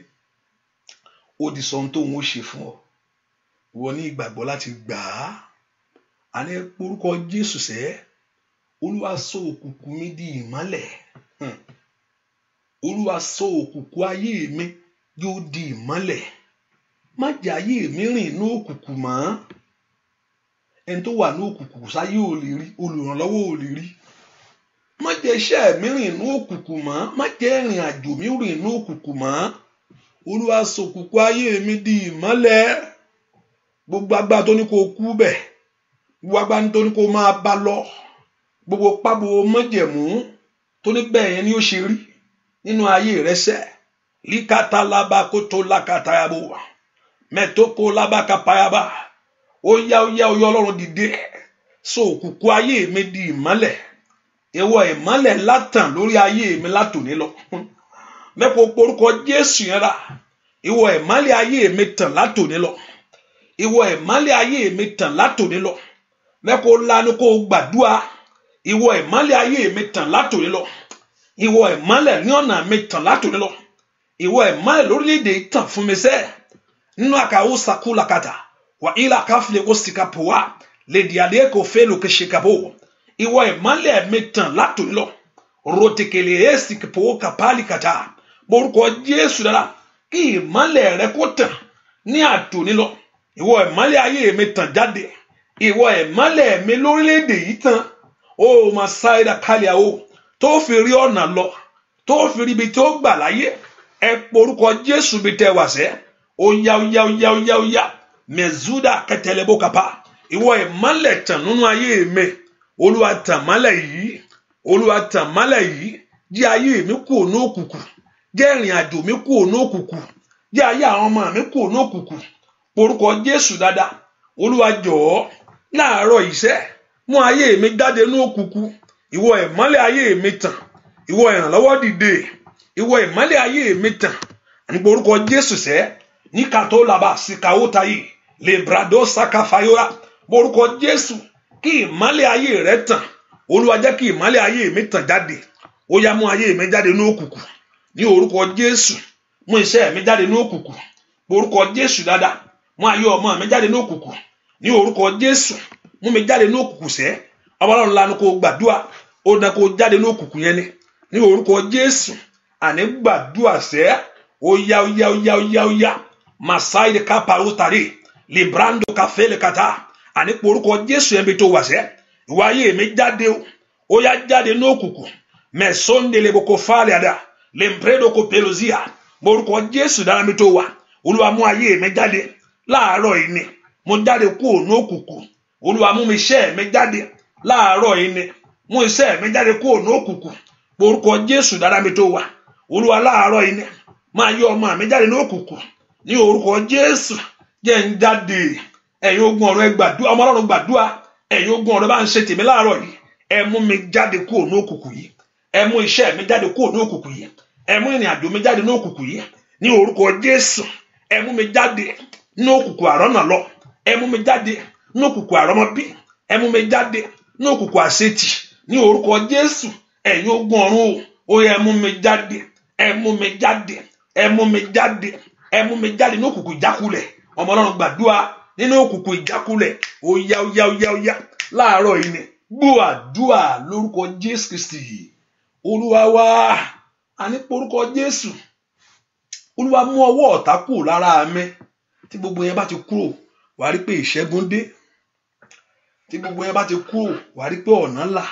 Ó di sọ ohun tóun ó ṣe fún ọ. Ìwọ ní ìgbàgbọ́ láti gbà á. Àní orúkọ Jésù sẹ́. Olúwa sọ òkùnkùn mi di ìmọ́lẹ̀. Olúwa sọ òkùnkùn ayé mi yóò di ìmọ́lẹ̀. Má jẹ́ ayé mi rìn ní òkùnkùn mọ́. Ẹni tó wà ní òkùnkùn sáyé ò lè rí, olùrànlọ́wọ́ ò lè rí. Má jẹ́ iṣẹ́ mi rìn ní òkùnkùn mọ́. Má jẹ́ ìrìn àjò mi rìn ní òkùnkùn mọ́. Olúwa sọ òkùnkùn ayé mi di ìmọ́lẹ̀. Gbogbo agbára tó ní kó kú bẹ̀. Gbogbo agbára tó ní kó máa bá lọ. Gbogbo pábò mọ́jẹ̀mú tó ní bẹ́ẹ̀ yẹn ni ó ṣe rí nínú ayé rẹ sẹ́. Líkàtà lábá kó tó lákàtà yàbò. Mẹ́tókò lábá kápáyàbá. Ó yá Ọlọ́run dìde. Sọ òkùnkùn ayé mi di ìmọ́lẹ̀. Ìwọ ìmọ́lẹ̀ látàn lórí ayé mi látòní lọ. Mẹ́kọ̀ọ́ porúkọ Jésù yẹn rà. Ìwọ ìmọ́lẹ̀ ayé mi tàn látòní lọ. Ìwọ ìmọ́lẹ̀ ayé mi tàn látòní lọ. Mẹ́kọ̀ọ́ lanu kó gbàdúrà. Ìwọ ìmọ́lẹ̀ ayé mi tàn látòní lọ. Ìwọ ìmọ́lẹ̀ ní ọ̀nà mi tàn látòní lọ. Ìwọ ìmọ́lẹ̀ lórílẹ̀-èdè tàn fún mi sẹ́. Nínú àkàwọ́ sakú làkàtà. Wà ilà káfílẹ̀ kó sìkàpọ̀ wá. Lèdí adé kò fẹ́ lókè ṣèkàpọ̀. Ìwọ ìmọ́lẹ̀ mi tàn látòní lọ. Rotekele èsìkàpọ̀ kàpálì kàtà. Borúkọ Jésù dára. Kí ìmọ́lẹ̀ rẹ kó tàn ní àtòní lọ. Ìwọ ìmọ́lẹ̀ ayé mi tàn jáde. Ìwọ ìmọ́lẹ̀ mi lórílẹ̀-èdè yìí tàn. Ó máa sáyidà kálíà o. Tó fi rí ọ̀nà lọ. Tó fi rí ibi tí ó gbà láyé. Ẹ porúkọ Jésù bí tẹ wà sẹ́. Ó yá. Mẹ̀zúdà kẹtẹlẹ́bó kapa. Ìwọ ìmọ́lẹ̀ tàn nínú ayé mi. Olúwa tàn mọ́lẹ̀ yìí. Olúwa tàn mọ́lẹ̀ yìí. Jẹ́ ayé mi kúrò ní òkùnkùn. Jẹ́ ìrìn àjò mi kúrò ní òkùnkùn. Jẹ́ ayé àwọn ọmọ mi kúrò ní òkùnkùn. Porúkọ Jésù dáadáa. Olúwa jọ̀ọ́ láàárọ̀ iṣẹ́. Mú ayé mi jáde ní òkùnkùn. Ìwọ ìmọ́lẹ̀ ayé mi tàn. Ìwọ ìrànlọ́wọ́ dìde. Ìwọ ìmọ́lẹ̀ ayé mi tàn. Ní porúkọ Jésù sẹ́. Ní kàtó làbà síkàwó tayé. Lè brado sakafayora. Porúkọ Jésù. Kí ìmọ́lẹ̀ ayé rẹ tàn. Olúwa jẹ́ kí ìmọ́lẹ̀ ayé mi tàn jáde. Ó yá mú ayé mi jáde ní òkùnkùn. Ní orúkọ Jésù. Mú iṣẹ́ mi jáde ní òkùnkùn. Porúkọ Jésù dáadáa. Mú ayé ọmọ mi jáde ní òkùnkùn. Ní orúkọ Jésù. Mú mi jáde ní òkùnkùn sẹ́. Ọlọ́run lanu kó gbàdúrà. Ó dán kó jáde ní òkùnkùn yẹn ni. Ní orúkọ Jésù. Àní gbàdúrà sẹ́. Ó yá. Masaide kaparo tari. Librando kafele kata. Àní porúkọ Jésù yẹn bí tó wà sẹ́. Ìwọ ayé mi jáde o. Ó yá jáde ní òkùnkùn. Mẹ́sọ́ndé lè boko fáàlì àdá. Lèmpredo kò pelozia. Porúkọ Jésù dára mi tó wà. Olúwa mú ayé mi jáde láàárọ̀ yìí ni. mo jáde kúrò ní òkùnkùn. Olúwa mú mi iṣẹ́ mi jáde láàárọ̀ yìí ni, mú iṣẹ́ mi jáde kúrò ní òkùnkùn. Orúkọ Jésù dára mi tó wà. Olúwa láàárọ̀ yìí ni máa yọ ọmọ mi jáde ní òkùnkùn ní orúkọ Jésù. Jẹ́ ń jáde. Ẹ̀yin ogun ọ̀run ẹ gbàdúrà, ọmọ Ọlọ́run gbàdúrà. Ẹ̀yin ogun ọ̀run bá ń ṣe tèmi láàárọ̀ yìí. Ẹ mú mi jáde kúrò ní òkùnkùn yìí. Ẹ mú iṣẹ́ mi jáde kúrò ní òkùnkùn yìí. Ẹ mú ìrìn àjò mi jáde ní òkùnkùn yìí ní orúkọ Jésù. Ẹ mú mi jáde ní òkùnkùn àrọ́nà lọ. Ẹ mú mi jáde ní òkùnkùn àrọ́mọbí. Ẹ mú mi jáde ní òkùnkùn àṣetì ní orúkọ Jésù. Ẹ̀yin ogun ọ̀run ó yẹ ẹ mú mi jáde. Ẹ mú mi jáde. Ẹ mú mi jáde. Ẹ mú mi jáde ní òkùnkùn ìjákulẹ̀. Ọmọ Ọlọ́run gbàdúrà nínú òkùnkùn ìjákulẹ̀. Ó yá láàárọ̀ yìí ni gbọ́ àdúrà lórúkọ Jésù Kristi Olúwa wa. Àní porúkọ Jésù. Olúwa mú ọwọ́ ọ̀tá kúrò lára mi. Tí gbogbo yẹn bá ti kúrò, wàá rí pé ìṣẹ́gun dé. Tí gbogbo yẹn bá ti kúrò, wàá rí pé ọ̀nà là.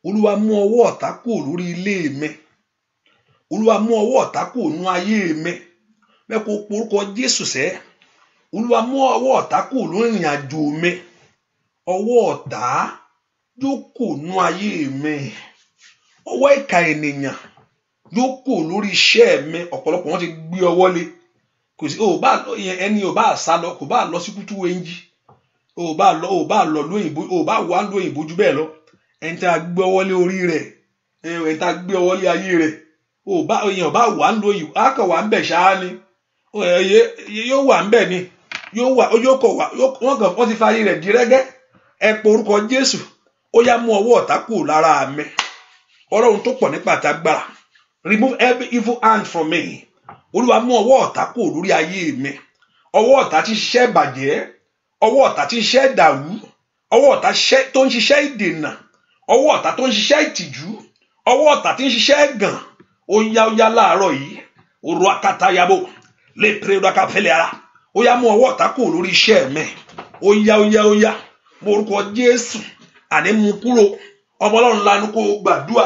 Olúwa mú ọwọ́ ọ̀tá kúrò lórí ilé mi. Olúwa mú ọwọ́ ọ̀tá kúrò nínú ayé mi. Bẹ́ẹ̀ kó porúkọ Jésù sẹ́. Olúwa mú ọwọ́ ọ̀tá kúrò lórí ìrìn àjò mi. Ọwọ́ ọ̀tá yóò kúrò nínú ayé mi. Ọwọ́ ìkà ènìyàn yóò kúrò lórí iṣẹ́ mi. Ọ̀pọ̀lọpọ̀ wọn ti gbé ọwọ́ lé. Kò sí ẹni ò bá sá lọ, kò bá lọ sí kútú wenji. Ò bá lọ lóyìnbó, ò bá wà lóyìnbó jù bẹ́ẹ̀ lọ. Ẹni tí a gbé ọwọ́ lé orí rẹ̀, ẹni tí a gbé ọwọ́ lé ayé rẹ̀, èèyàn bá wà lóyìnbó, á kàn wà ń bẹ̀ ṣáá ni. Yóò wà ń bẹ̀ ni. Wọ́n ti fa ayé rẹ̀ di rẹ́gẹ́. Ẹ pe orúkọ Jésù. Ó yá mú ọwọ́ ọ̀tá kúrò lára mi. Ọlọ́run tó pọ̀ nípa àtàgbàrà. Remove every evil hand from me. Olúwa mú ọwọ́ ọ̀tá kúrò lórí ayé mi. Ọwọ́ ọ̀tá tí ń ṣiṣẹ́ ìbàjẹ́. Ọwọ́ ọ̀tá tí ń ṣiṣẹ́ ìdàrú. Ọwọ́ ọ̀tá tó ń ṣiṣẹ́ ìdènà. Ọwọ́ ọ̀tá tó ń ṣiṣẹ́ ìtìjú. Ọwọ́ ọ̀tá tí ń ṣiṣẹ́ ẹ̀gàn. Ó yá láàárọ̀ yìí. Òru akata yabo. Lè pèrè ọ̀dàkà fẹ́lẹ̀ ara. Ó yá mú ọwọ́ ọ̀tá kúrò lórí iṣẹ́ mi. Ó yá. Mo orúkọ Jésù. Àní mú kúrò. Ọmọ Ọlọ́run lanu kó gbàdúrà.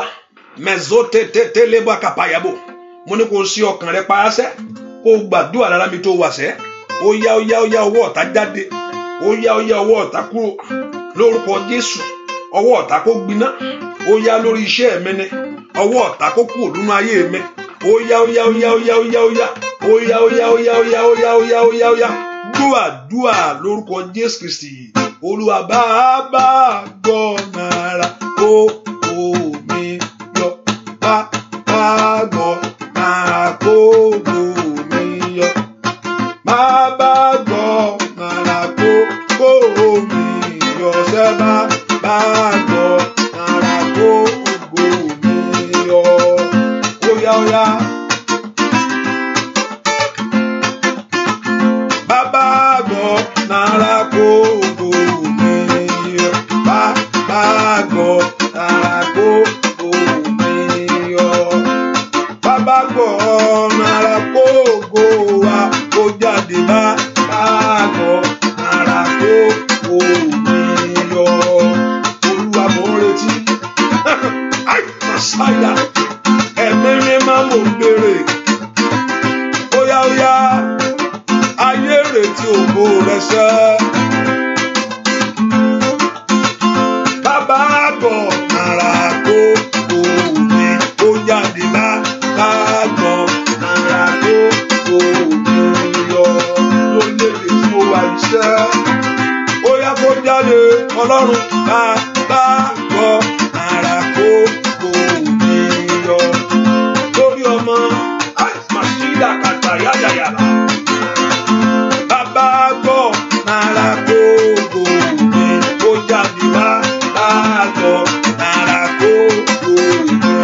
Mẹ́zó tètè lébà kàpáyàbò. Mo ní kó sí ọkàn rẹ payásẹ́. Kó gbàdúrà lára mi tó wà sẹ́. Ó yá ọwọ́ ọ̀tá jáde. Ó yá ọwọ́ ọ̀tá kúrò. Lórúkọ Jésù. Ọwọ́ ọ̀tá kó gbiná. Ó yá lórí iṣẹ́ mi ni. Ọwọ́ ọ̀tá kó kúrò nínú ayé mi. Ó yá. Dúà lórúkọ Jésù Kristi. Olúwa bàbá gbọ̀nàrà kó omi yọ. Bàbá gbọ̀nàrà kó omi yọ. Bàbá gbọ̀nàrà kó omi yọ. Ṣé bàbá gbọ̀nàrà kó omi yọ. Ó yá. Bàbá gbọ̀nàrà kó omi yọ. Bàbá gbọ̀nàrà kó omi yọ. Bàbá gbọ̀nàrà kó ògo wa kó jáde. Bàbá gbọ̀nàrà kó omi yọ. Olúwa mò ń retí. Àìsàyà ẹ̀mí mi máa mò ń béèrè. Ó yá. Ayé retí ògo rẹ̀ sẹ́. Bàbá gbọ̀nàrà kó omi kó jáde. Bàbá gbọ̀nàrà kó omi yọ. Lórílẹ̀-èdè tí mo wà iṣẹ́. Ó yá kó jáde Ọlọ́run. Bàbá gbọ̀nàrà kó omi yọ. Lórí ọmọ màṣídà kàtà yáyàyàrá. Bàbá gbọ̀nàrà kó omi kó jáde. Bàbá gbọ̀nàrà kó omi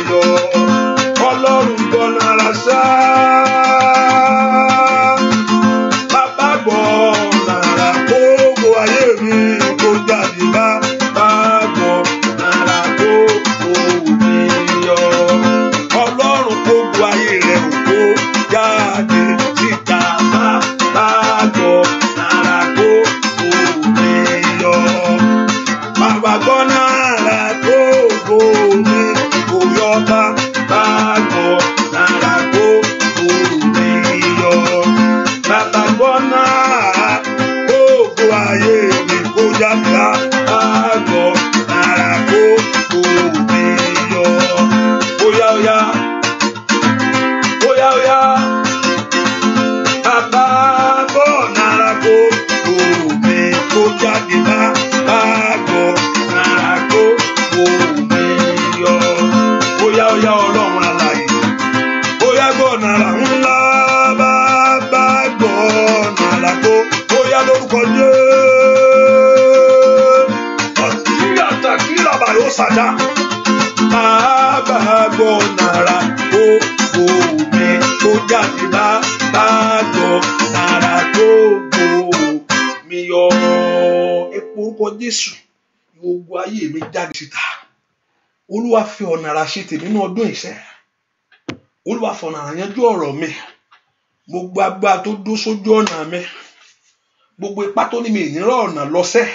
yọ. Ọlọ́run gbọ̀nàrà sá. Bàbá gbọ̀nàrà kó ayé mi kó jáde. Bàbá gbọ̀nàrà ńlá, bàbá gbọ̀nàrà tó bóyá lórúkọ Jésù. Àtàkìlà bàyọ̀ sàdá. Bàbá gbọ̀nàrà tó bò mí tó jáde, bàbá gbọ̀nàrà tó bò mí yọ. Ẹ pe orúkọ Jésù. Ogun ayé mi jáde síta. Olúwa fi ọ̀nà àrà ṣe tèmi ní ọdún ìṣẹ́. Olúwa fi ọ̀nà àrà yanjú ọ̀rọ̀ mi. Gbogbo agbára tó dó sójú ọ̀nà mi, gbogbo ipá tó ní mi ìnira ọ̀nà lọ́sẹ̀,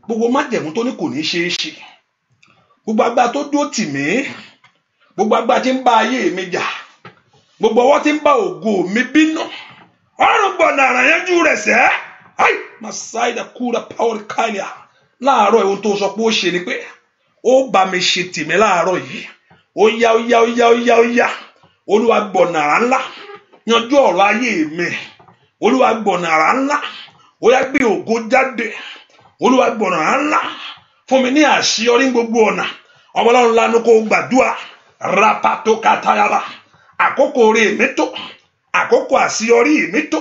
gbogbo májẹ̀mú tó ní kò ní ṣeé ṣe, gbogbo agbára tó dó tì mí, gbogbo agbára tí ń bá ayé mi jà, gbogbo ọwọ́ tí ń bá ògo mi bínú, ọ̀run gbọ̀nà àrà yanjú rẹ̀ sẹ́. Ai masaida kura power kania. Láàárọ̀ ohun tó sọ pé ó ṣe ni pé ó bá mi ṣe tèmi láàárọ̀ yìí. Ó yá. Olúwa gbọ̀nà àrà ńlá yanjú ọ̀rọ̀ ayé mi. Olúwa gbọ̀nà àrà ńlá. Ó yá gbé ògo jáde. Olúwa gbọ̀nà àrà ńlá fún mi ní àṣeyọrí gbogbo ọ̀nà. Ọmọ Ọlọ́run lanu kó gbàdúrà. Rapato katayaba. Àkókò oore mi tó. Àkókò àṣeyọrí mi tó.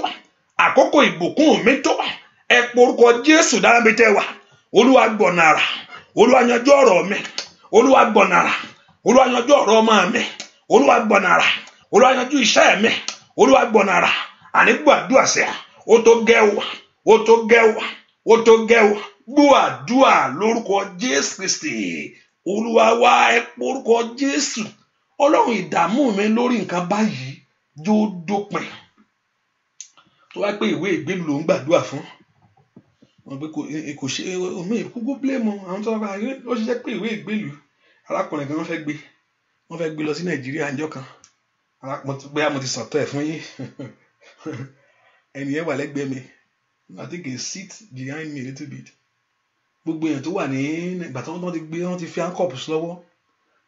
Àkókò ìbùkún mi tó. Ẹ pe orúkọ Jésù dára mi tẹ́ wà. Olúwa gbọ̀nà àrà. Olúwa yanjú ọ̀rọ̀ mi. Olúwa gbọ̀nà àrà. Olúwa yanjú ọ̀rọ̀ ọmọ mi. Olúwa gbọ̀nà àrà. Olúwa yanjú iṣẹ́ mi. Olúwa gbọ̀nà àrà. Àní gbàdúrà sẹ́. Ó tó gẹ́wà. Gbọ́ àdúrà lórúkọ Jésù Kristi. Olúwa wá, ẹ pe orúkọ Jésù. Ọlọ́run ìdààmú mi lórí nǹkan báyìí yóò dópin. Tó wá pé ìwé ìgbélú ló ń gbàdúrà fún. Wọ́n pé kò ṣe omi ìkúgbó blame àwọn tó bá rí ó ṣiṣẹ́ pé ìwé ìgbélú arákùnrin kan wọ́n fẹ́ gbé lọ sí Nàìjíríà ńjọ́ kan. Bóyá mo ti sọ̀tọ̀ ẹ̀ fún yín. Ẹni yẹn wà lẹ́gbẹ̀ẹ́ mi. I think he sit behind me a little bit. Gbogbo èèyàn tó wà ní ìgbà tí wọ́n ti fi handcuffs lọ́wọ́,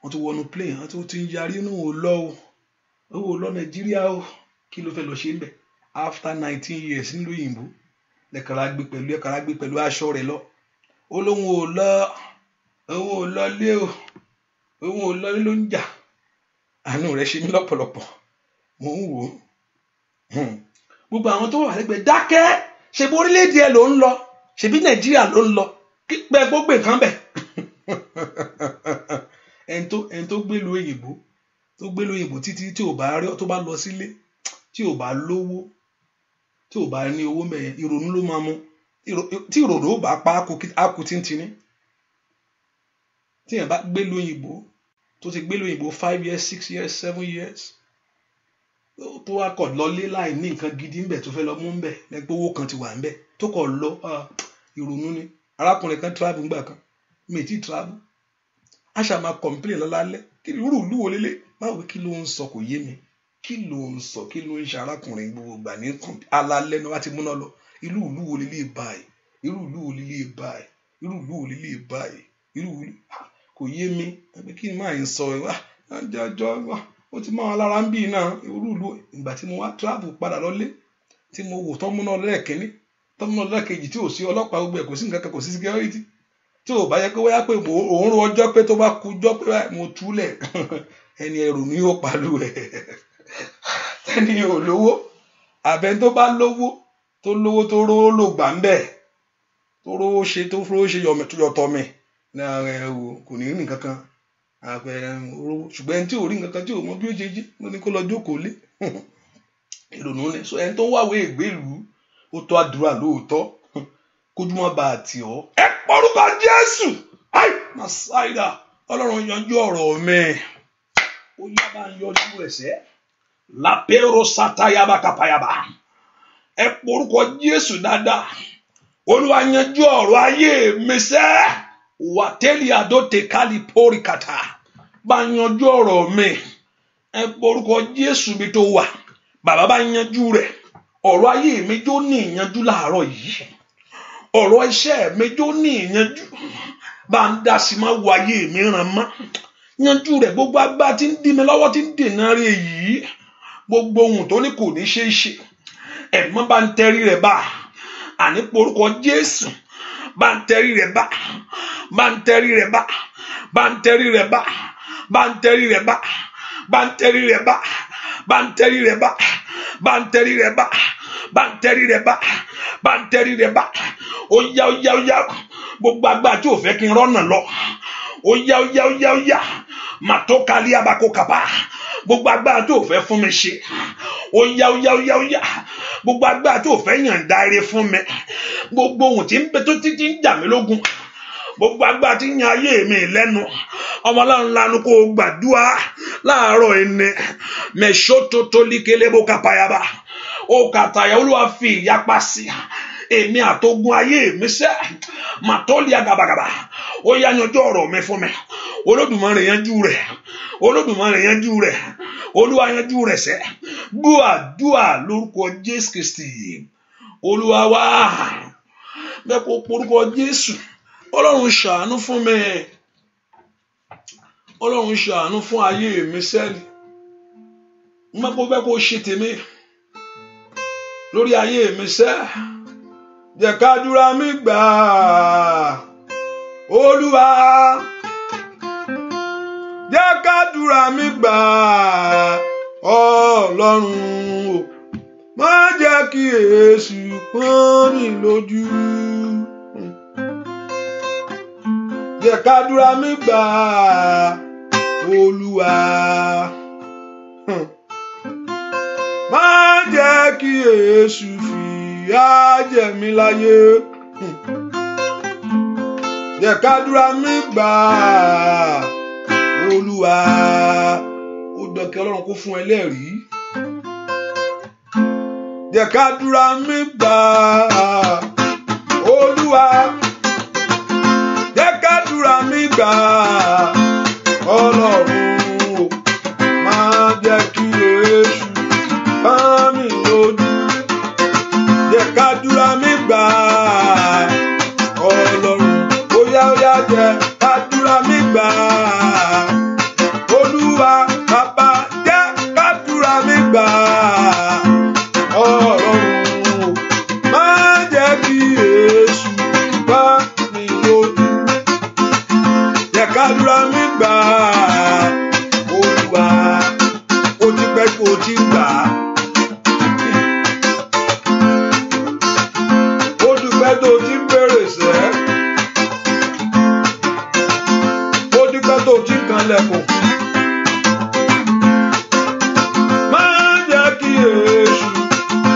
wọ́n ti wọnú plane, wọ́n ti ń yarí inú ò lọ Nàìjíríà o. Kí ló fẹ́ lọ ṣe ń bẹ̀? After 19 years nílùú òyìnbó lẹ́kàrà gbé pẹ̀lú aṣọ rẹ̀ lọ. Ó lóun ò lọ lé o, òun ò lọ lé ló ń jà. Àánú rẹ̀ ṣe mí lọ́pọ̀lọpọ̀. Mò ń wò ó. Gbogbo àwọn tó wà lẹ́gbẹ̀ẹ́ dákẹ́. Ṣé bí orílẹ̀-èdè ẹ ló ń lọ? Ṣé bí Nàìjíríà ló ń lọ? Kí pẹ́ gbogbo nǹkan bẹ̀. Ẹni tó gbé lu òyìnbó títí tí ò bá rí tó bá lọ sílé, tí ò bá lówó, tí ò bá ní owó mẹ́yẹn, ìrònú ló máa mú. Tí ìrònú ò bá pa ákú tíntìní. Tí èèyàn bá gbé lu òyìnbó, tó ti gbé lu òyìnbó 5 years 6 years 7 years, tó wá kọ̀ lọlé láì ní nǹkan gidi ńbẹ̀ tó fẹ́ lọ mú ńbẹ̀ lẹ́gbẹ́ owó kan ti wà ńbẹ̀ tó kọ̀ lọ ìrònú ni. Arákùnrin kan travel ńgbà kan, mi ti travel. A ṣà máa complain lọ́lálẹ́. Kí irú ìlú wo lélẹ̀? Báwo kí ló ń sọ kò yé mi. Kí ló ń ṣe arákùnrin gbogbo gbà ní alálẹ́ náà láti múná lọ. Ìlú wo lélẹ̀ báyìí? Kò yé mi. Kí ni máa ń sọ àjọjọ́ ó ti máa lára ń bí náà ìlú ìgbà tí mo wá travel padà lọ́lé tí mo wò tán múná lẹ́ẹ̀kínní tán múná lẹ́ẹ̀kejì tí ò sí ọlọ́pàá gbogbo ẹ̀ kò sí nǹkan kan kò sí security tí ò bá yẹ pé wáyà pé òun ro ọjọ́ pé tó bá kú jọ́ pé mo túlẹ̀ ẹni ẹrù ni yóò pàlú ẹ̀ ẹni ò lówó àbẹ tó bá lówó tó rówó lò gbà ń bẹ̀ tó rówó ṣe yọ̀tọ̀ mi kò ní ní nǹkan kan ṣùgbọ́n ẹni tí ò rí nǹkan kan tí ò mọ bí ó ṣe jí ló ní kó lọ jókòó lé ìrònú ni. So ẹni tó ń wáwé ìgbélú ó tó àdúrà lóòótọ́ kójú má bàa tì ọ́. Ẹ pọ́rúkọ Jésù ai masaida Ọlọ́run yanjú ọ̀rọ̀ mi ó yá bá ń yọjú ẹ̀sẹ̀ lápẹ́rọ sátayaba kápáyaba. Ẹ pọ́rúkọ Jésù dáadáa. Olúwa yanjú ọ̀rọ̀ ayé mi sẹ́ wàtẹ́lì àdóte kálí póríkàtà bá yanjú ọ̀rọ̀ mi. Ẹ porúkọ Jésù mi tó wà bàbá bá yanjú rẹ̀. Ọ̀rọ̀ ayé mi jó ní ìyanjú láàárọ̀ yìí. Ọ̀rọ̀ iṣẹ́ mi jó ní ìyanjú. Bá ń dá sí máa wọ ayé mi ràn mọ́. Yanjú rẹ̀. Gbogbo agbá tí ń dí mi lọ́wọ́ tí ń dènà rẹ̀ yìí. Gbogbo ohun tó ní kò ní ṣe é ṣe. Ẹ̀mọ́ bá ń tẹrí rẹ̀ bá. Àní porúkọ Jésù. Bá ń tẹrí rẹ̀ bá. Bá ń tẹrí rẹ̀ bá. Bá ń tẹrí rẹ̀ bá. Bá ń tẹrí rẹ̀ bá. banteri reba, banteri reba, banteri reba, banteri reba, banteri reba. Oya oya oya, gbogbo agbára tí ò fẹ́ kí n rọ́nà lọ. Oya oya oya oya, matokali abakokaba. Gbogbo agbára tí ò fẹ́ fún mi ṣe. Oya oya oya oya, gbogbo agbára tí ò fẹ́ yànda ire fún mi. Gbogbo ohun tí ń bẹ tó títí ń jà mí lógun. Gbogbo agbára tí ń yan ayé mi lẹ́nu. Ọmọ Ọlọ́run lanu kó gbàdúrà láàárọ̀ ẹni. Mẹ̀ṣótótó líkelébó kapayaba. Ó kàtàyà Olúwa fi ìyapa sí. Èmi àtogun ayé mi sẹ́. Màtọ́lì agabagaba. Ó yá yanjú ọ̀rọ̀ mi fún mi. Olódùmarè yanjú rẹ̀. Olódùmarè yanjú rẹ̀. Olúwa yanjú rẹ̀ sẹ́. Gbọ́ àdúà lórúkọ Jésù Kristi. Olúwa wá. Bẹ́ẹ̀ kó porúkọ Jésù. Ọlọ́run ṣàánú fún mi. Ọlọ́run ṣàánú fún ayé mi sẹ́ni. Mo fẹ́ kó ṣe tèmi lórí ayé mi sẹ́. Jẹ́ kádúrà mi gbà. Olúwa. Jẹ́ kádúrà mi gbà. Ọlọ́run o. Má jẹ́ kí èṣù pọ́n mi lójú. Jẹ́ kádúrà mi gbà. Olúwa. Má jẹ́ kí èṣù fìyà jẹ mí láyé. Jẹ́ kádúrà mi gbà. Olúwa. Ó dọ̀kẹ́ Ọlọ́run kó fún ẹlẹ́rìí. Jẹ́ kádúrà mi gbà. Olúwa. Jẹ́ kádúrà mi gbà. Ọlọ́run má jẹ́ kí èṣù bá mi lójú. Jẹ́ kádúrà mi gbà. Ọlọ́run óyá óyá jẹ́ kádúrà mi gbà. Olúwa bàbá jẹ́ kádúrà mi gbà. Ọlọ́run má jẹ́ kí èṣù bá mi lójú. Jẹ́ kádúrà mi gbà. Olúwa ó ti pẹ́ kó o ti gbà. Ó dúpẹ́ tó o ti ń bèrè sẹ́. Ó dúpẹ́ tó o ti ń kanlẹ̀kùn. Má jẹ́ kí èṣù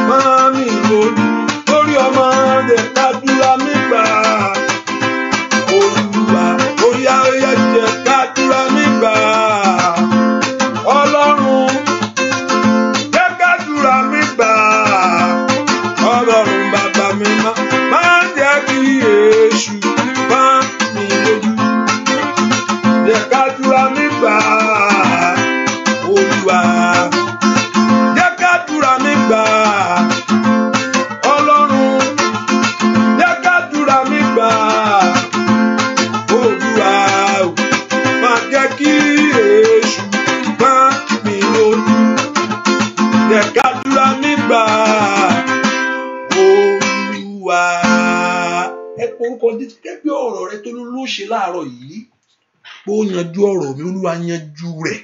má mi lójú. Lórí ọmọ jẹ́ kádúrà mi gbà. Olúwa óyá óyá jẹ́ kádúrà mi gbà. Ọlọ́run jẹ́ kádúrà mi gbà. Ọlọ́run bàbá mi má jẹ́ kí èṣù bá mi lójú. Jẹ́ kádúrà mi gbà. Olúwa jẹ́ kádúrà mi gbà. Ọlọ́run jẹ́ kádúrà mi gbà. Olúwa má jẹ́ kí èṣù bá mi lójú. Jẹ́ kádúrà mi gbà. Olúwa. Ẹ orúkọ Jésù gẹ́gẹ́ bí ọ̀rọ̀ rẹ tó ló ṣe láàárọ̀ yìí. Pé ó yanjú ọ̀rọ̀ mi. Olúwa yanjú rẹ̀.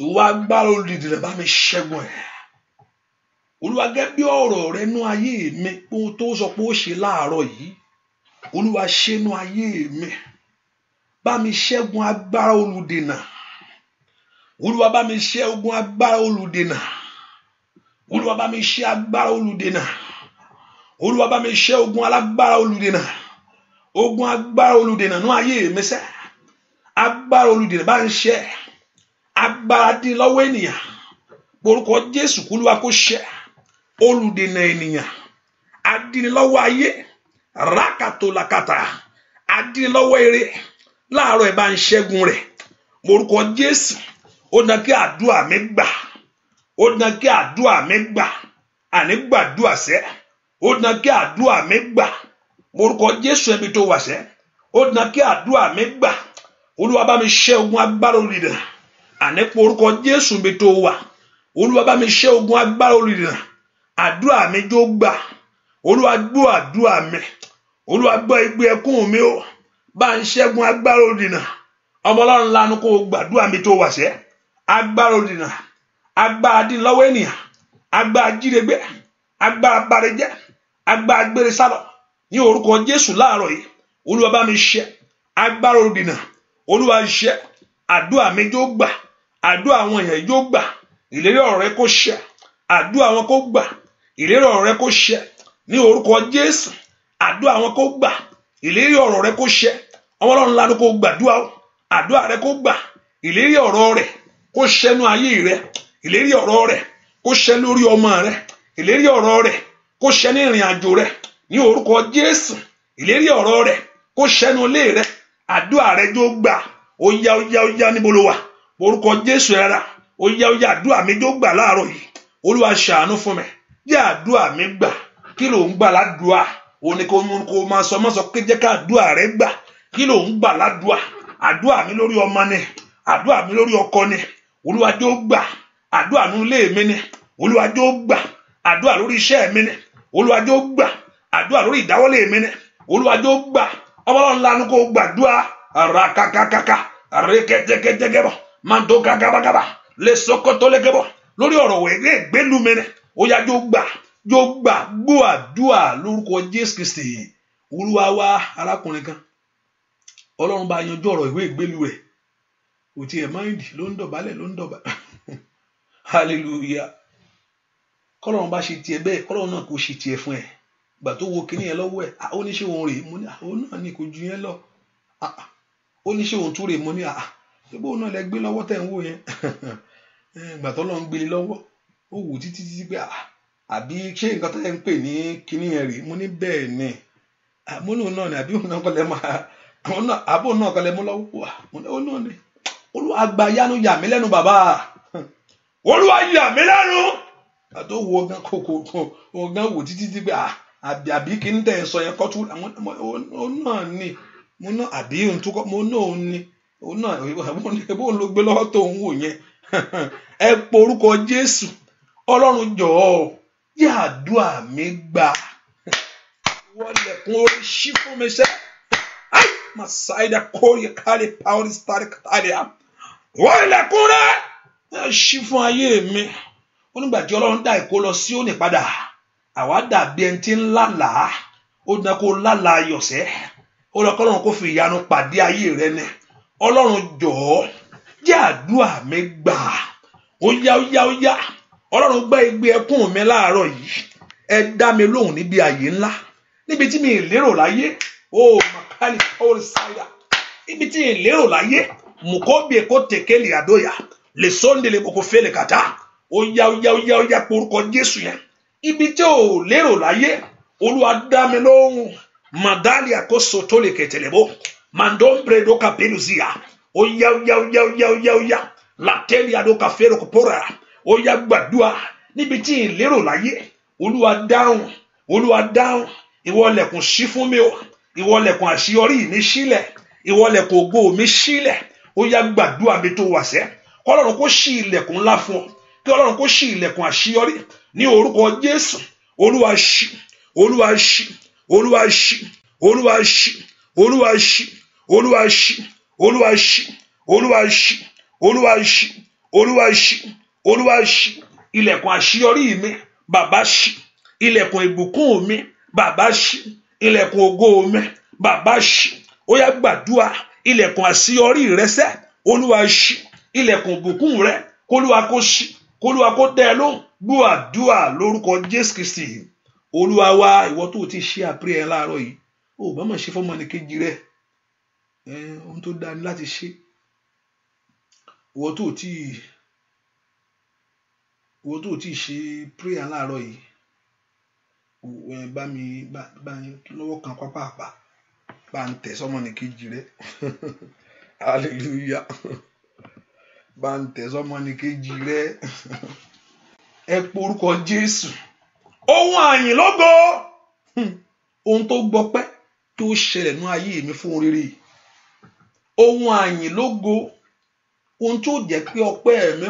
Ìwà agbára olùdìdì rẹ̀ bá mi ṣẹ́gun ẹ̀. Olúwa gẹ́gẹ́ bí ọ̀rọ̀ rẹ nú ayé mi. Pé ó tó sọ pé ó ṣe láàárọ̀ yìí. Olúwa ṣe nú ayé mi. Bá mi ṣẹ́gun agbára olùdènà. Olúwa bá mi ṣẹ́ ogun agbára olùdènà. Olúwa bá mi ṣẹ́ agbára olùdènà. Olúwa bá mi ṣẹ́ ogun alágbára olùdènà. Ogun agbára olùdènà nú ayé mi sẹ́. Agbára olùdènà bá ń ṣẹ́. Agbára dín lọ́wọ́ ènìyàn. Orúkọ Jésù k'Olúwa kó ṣẹ́. Olùdènà ènìyàn. Adínilọ́wọ́ ayé. Rákàtólàkàtà. Adínilọ́wọ́ eré. Láàárọ̀ ẹ̀ bá ń ṣẹ́gun rẹ̀. Orúkọ Jésù. Ó dán kí àdúrà mi gbà. Ó dán kí àdúrà mi gbà. Àní gbàdúrà sẹ́. Ó dán kí àdúrà mi gbà. Orúkọ Jésù ẹbí tó wà sẹ́. Ó dán kí àdúrà mi gbà. Olúwa bá mi ṣẹ́ ogun agbára olùdènà. Àní orúkọ Jésù ẹbí tó wà. Olúwa bá mi ṣẹ́ ogun agbára olùdènà. Àdúrà mi jó gbà. Olúwa gbọ́ àdúrà mi. Olúwa gbọ́ igbe ẹkún mi o. Bá ń ṣẹ́gun agbára olùdènà. ọmọ Ọlọ́run lanu kó gbàdúrà mi tó wà sẹ́ agbára òdìnà agbára dínlọ́wọ́ ènìyàn agbára jírégbé agbára barẹjẹ́ agbára gbére sálọ ní orúkọ Jésù láàárọ̀ yìí Olúwa bá mi ṣẹ́ agbára òdìnà Olúwa ṣẹ́ àdúrà mi jó gbà àdúrà àwọn èèyàn jó gbà ìlérí ọ̀rọ̀ rẹ kó ṣẹ àdúrà wọn kó gbà ìlérí ọ̀rọ̀ rẹ kó ṣẹ ní orúkọ Jésù àdúrà wọn kó gbà ìlérí ọ̀rọ̀ rẹ kó ṣẹ ọmọ Ọlọ́run lanu kó gbàdúrà àdúrà rẹ kó gbà ìlérí ọ̀rọ̀ rẹ kó ṣẹ nú ayé rẹ ìlérí ọ̀rọ̀ rẹ kó ṣẹ lórí ọmọ rẹ ìlérí ọ̀rọ̀ rẹ kó ṣẹ ní ìrìn àjò rẹ ní orúkọ Jésù ìlérí ọ̀rọ̀ rẹ kó ṣẹ nú ilé rẹ àdúrà rẹ jó gbà ó yá níbo ló wà orúkọ Jésù rárá ó yá àdúrà mi jó gbà láàárọ̀ yìí Olúwa ṣàánú fún mi jẹ́ àdúrà mi gbà kí ló ń gbà ládùúà ó ní kó máa sọ mọ́sọ pé jẹ́ ká àdúrà rẹ gbà kí ló ń gbà ládùúà àdúrà mi lórí ọmọ ni àdúrà mi lórí ọkọ ni Olúwa jó gbà àdúrà nínú ilé mi ni Olúwa jó gbà àdúrà lórí iṣẹ́ mi ni Olúwa jó gbà àdúrà lórí ìdáwọ́lé mi ni Olúwa jó gbà ọmọ Ọlọ́run lanu kó gbàdúrà àràkàkàkàkà àrèkẹjẹkẹjẹgẹbọ màdó gàgàbàgàbà lè sọkọtọ lẹgẹbọ lórí ọ̀rọ̀ wẹrẹ gbẹlú mi ni ó yá jó gbà gbọ́ àdúrà lórúkọ Jésù Kristi Olúwa wa arákùnrin kan Ọlọ́run bá yanjú ọ̀rọ̀ ìwé ìgbélú rẹ̀ kò tiẹ̀ máìndì ló ń dọ̀bálẹ̀ hallelujah kọ́lọ́run bá ṣe tiẹ̀ bẹ́ẹ̀ kọ́lọ́run náà kò ṣe tiẹ̀ fún ẹ̀ gbà tó wo kíní yẹn lọ́wọ́ ẹ̀ ó ní ṣé òun rèé mo ní òun náà ní kò ju yẹn lọ ó ní ṣé òun tún rèé mo ní ṣébó òun náà lẹ gbé lọ́wọ́ tẹ̀ ń wò yẹn gbà tó lọ́n gbélé lọ́wọ́ ó wù títí pé àbí ṣé nǹkan tó yẹ ń pè ní kíní yẹn rèé mo ní bẹ́ẹ̀ ni mo ní òun náà ni àbí òun náà kọ́ lẹ́ máa àbò náà kọ́ lẹ́ mú lọ́wọ́ òun náà ni Olúwa àgbàyanu yà mí lẹ́nu bàbá Olúwa yà mí lẹ́nu àtó wo ọgán wò títí pé àbí kí n tẹ̀ sọ yẹn kọ́tù òun náà ni mo náà àbí òun tó kọ́ mo náà òun ni òun náà ebó òun ló gbé lọ́wọ́ tó ń wò yẹn ẹ po orúkọ Jésù Ọlọ́run jọ̀ọ́ yà àdúrà mi gbà wọlẹ̀kùn orí ṣí fún mi sẹ́ masaida kórè kárí pàwọ́rì sítárì kárí wọlẹ̀kùn rẹ̀ ṣí fún ayé mi onígbà tí Ọlọ́run dá ìkó lọ sí òní padà àwa dàbí ẹni tí ń lálàá ó dá kó lálàá yọ̀sẹ́ ó lọ kọ́ Ọlọ́run kó fi ìyanu pàdé ayé rẹ ní Ọlọ́run jọ̀ọ́ jẹ́ àdúrà mi gbà ó yá Ọlọ́run gbọ́ igbe ẹkún mi láàárọ̀ yìí ẹ dá mi lóhùn níbi àyè ńlá níbi tí mi ì lérò láyé ó makali paul saida níbi tí mi ì lérò láyé mùkọ́bí èkó tèkélì àdóyà lè sọ́ndélé kókó fẹ́lẹ̀ kàtá ó yá porúkọ Jésù yẹn ibi tí ò lérò láyé Olúwa dá mi lóhùn madali àkóso tó lè kẹtẹlẹbó mandombre dókà pélùsíà ó yá látẹ́lì àdókà fẹ́rẹ̀ kò pọ́ra ó yá gbàdúrà níbi tí ì lérò láyé Olúwa dáhùn ìwọ lẹ̀kùn ṣí fún mi o ìwọ lẹ̀kùn àṣeyọrí mi ṣílẹ̀ ìwọ lẹ̀kùn ògo mi ṣílẹ̀ ó yá gbàdúrà mi tó wà sẹ́ kọ́lọ́run kó ṣí ilẹ̀kùn ńlá fún ọ kí Ọlọ́run kó ṣí ilẹ̀kùn àṣeyọrí ní orúkọ Jésù Olúwa ṣí ilẹ̀kùn àṣeyọrí mi bàbá ṣí ilẹ̀kùn ìbùkún mi bàbá ṣí ilẹ̀kùn ògo mi bàbá ṣí ó yá gbàdúrà ilẹ̀kùn àṣeyọrí rẹ sẹ́ Olúwa ṣí ilẹ̀kùn ìbùkún rẹ kólúwa kó ṣí kólúwa kó dẹ́ ẹ lóhùn gbọ́ àdúrà lórúkọ Jésù Kristi Olúwa wa ìwọ tó ti ṣe àpẹẹrẹ ẹ láàárọ̀ yìí ó bá mọ̀ ṣe fọ́mọnìkejì rẹ ohun tó dáa ní láti ṣe ìwọ tó ti ṣe prayer láàárọ̀ yìí bá mi lọ́wọ́ kan pápá bá ń tẹ̀ sọ́mọnìkejì rẹ hallelujah bá ń tẹ̀ sọ́mọnìkejì rẹ ẹ porúkọ Jésù ohun àyìn lógo ohun tó gbọpẹ́ tó ṣẹlẹ̀ ní ayé mi fún rere ohun àyìn lógo ohun tó jẹ́ pé ọpẹ́ mi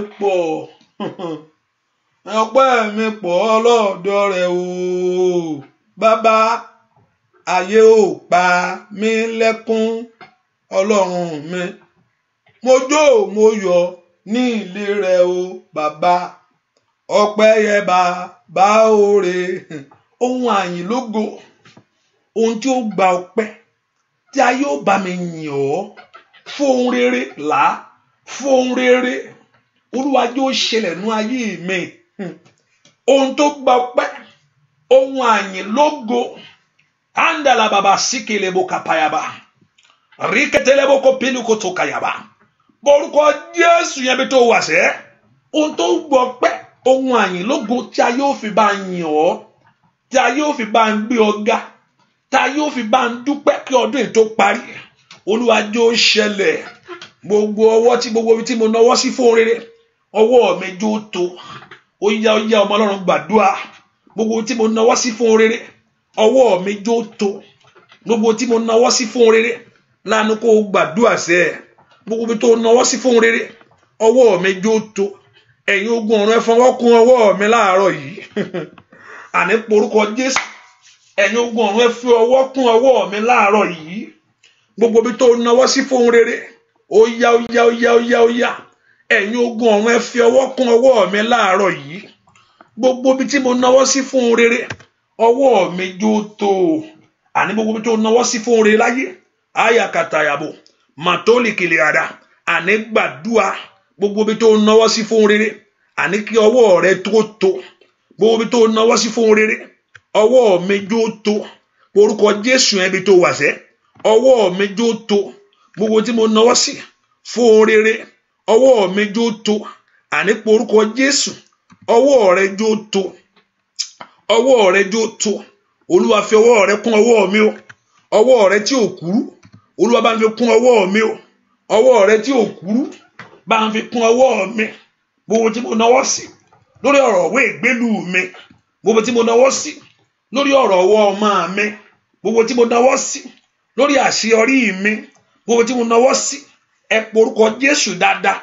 pọ̀ lọ́dọ̀ rẹ o bàbá ayé ò pa mí lẹ́kún Ọlọ́run mi mo jó mo yọ̀ ní ilé rẹ o bàbá, ọpẹ́ yẹ bàbá òre. Ohun àyìn lógo, ohun tí ó gba ọpẹ́, tí a yóò bá mi yìn ọ́ fún ohun rere là, fún ohun rere Olúwa jẹ́ ó ṣẹlẹ̀ nú ayé mi. Ohun tó gba ọpẹ́, ohun àyìn lógo. Andala baba sikelebo kapayaba, riketelebo kopiluko tokayaba. Borúkọ Jésù yẹn bí tó wà sẹ́, ohun tó gba ọpẹ́, ohun àyìn lógo tí a yóò fi bá yìn ọ́, tí a yóò fi bá ń gbé ọ̀gá, tí a yóò fi bá ń dúpẹ́ kí ọdún yìí tó parí. Olúwa jẹ́ ó ṣẹlẹ̀. Gbogbo ọwọ́ tí gbogbo ibi tí mo nawọ́ sí fún rere, ọwọ́ mi jó tó. Ó yá ọmọ Ọlọ́run gbàdúrà. Gbogbo tí mo nawọ́ sí fún rere, ọwọ́ mi jó tó. Gbogbo tí mo nawọ́ sí fún rere, lánàá kó gbàdúrà sẹ́. Gbogbo ibi tó nawọ́ sí fún rere, ọwọ́ mi jó tó. Ẹ̀yin ogun ọ̀run ẹ fọwọ́ kún ọwọ́ mi láàárọ̀ yìí. Àní porúkọ Jésù. Ẹ̀yin ogun ọ̀run ẹ fi ọwọ́ kún ọwọ́ mi láàárọ̀ yìí. Gbogbo ibi tó nawọ́ sí fún rere, ó yá. Ẹ̀yin ogun ọ̀run ẹ fi ọwọ́ kún ọwọ́ mi láàárọ̀ yìí. Gbogbo ibi tí mo nawọ́ sí fún rere, ọwọ́ mi jó tó. Àní gbogbo ibi tó nawọ́ sí fún rere láyé, ayakatayabo matoli kiliada. Àní gbàdúrà. Gbogbo ibi tó nawọ́ sí fún rere, àní kí ọwọ́ rẹ tó tó. Gbogbo ibi tó nawọ́ sí fún rere, ọwọ́ mi jó tó. Orúkọ Jésù ẹbí tó wà sẹ́, ọwọ́ mi jó tó. Gbogbo tí mo nawọ́ sí fún rere, ọwọ́ mi jó tó. Àní orúkọ Jésù, ọwọ́ rẹ jó tó. Ọwọ́ rẹ jó tó. Olúwa fi ọwọ́ rẹ kún ọwọ́ mi o. Ọwọ́ rẹ tí ò kúrú, Olúwa bá ń fi kún ọwọ́ mi o. Ọwọ́ rẹ tí ò kúrú, bá ń fi kún ọwọ́ mi. Gbogbo tí mo nawọ́ sí lórí ọ̀rọ̀ òwe ìgbélú mi, gbogbo tí mo nawọ́ sí lórí ọ̀rọ̀ ọwọ́ ọmọ mi, gbogbo tí mo nawọ́ sí lórí àṣeyọrí mi, gbogbo tí mo nawọ́ sí, ẹ porúkọ Jésù dáadáa.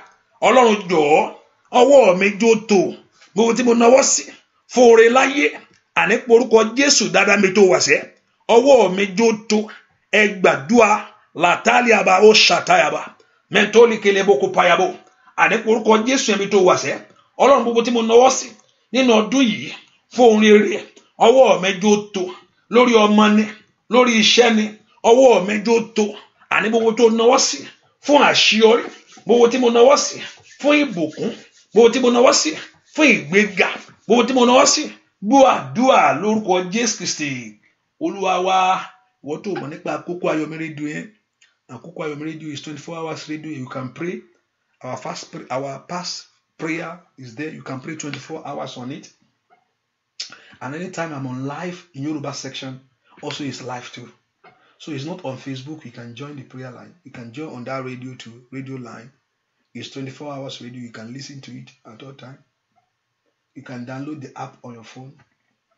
Ọlọ́run jọ̀ọ́, ọwọ́ mi jó tó. Gbogbo tí mo nawọ́ sí fún oore láyé, àní porúkọ Jésù dáadáa mi tó wà sẹ́, ọwọ́ mi jó tó. Ẹ gbàdúrà látàlíàbà ó ṣàtàyàbà mẹ́ntólì keleboko payabo. Àní porúkọ Jésù ẹ̀mí tó wà sẹ́, Ọlọ́run gbogbo tí mo nawọ́ sí nínú ọdún yìí fún ohun rere, ọwọ́ mi jó tó. Lórí ọmọ ni, lórí iṣẹ́ ni, ọwọ́ mi jó tó. Àní gbogbo tó nawọ́ sí fún àṣeyọrí, gbogbo tí mo nawọ́ sí fún ìbùkún, gbogbo tí mo nawọ́ sí fún ìgbéga, gbogbo tí mo nawọ́ sí, gbọ́ àdúrà lórúkọ Jésù Kristi Olúwa wa. Wọ́n tó mọ̀ nípa Àkókò Ayọ̀mí rédíò yẹn. Àkókò Ayọ̀mí rédíò is 24 hours radio. You can pray. Our past prayer is there. You can pray 24 hours on it. And anytime I'm on live in Yoruba section, also is live too. So it's not on Facebook. You can join the prayer line. You can join on that radio too. Radio line. It's 24 hours radio. You can listen to it at all time. You can download the app on your phone.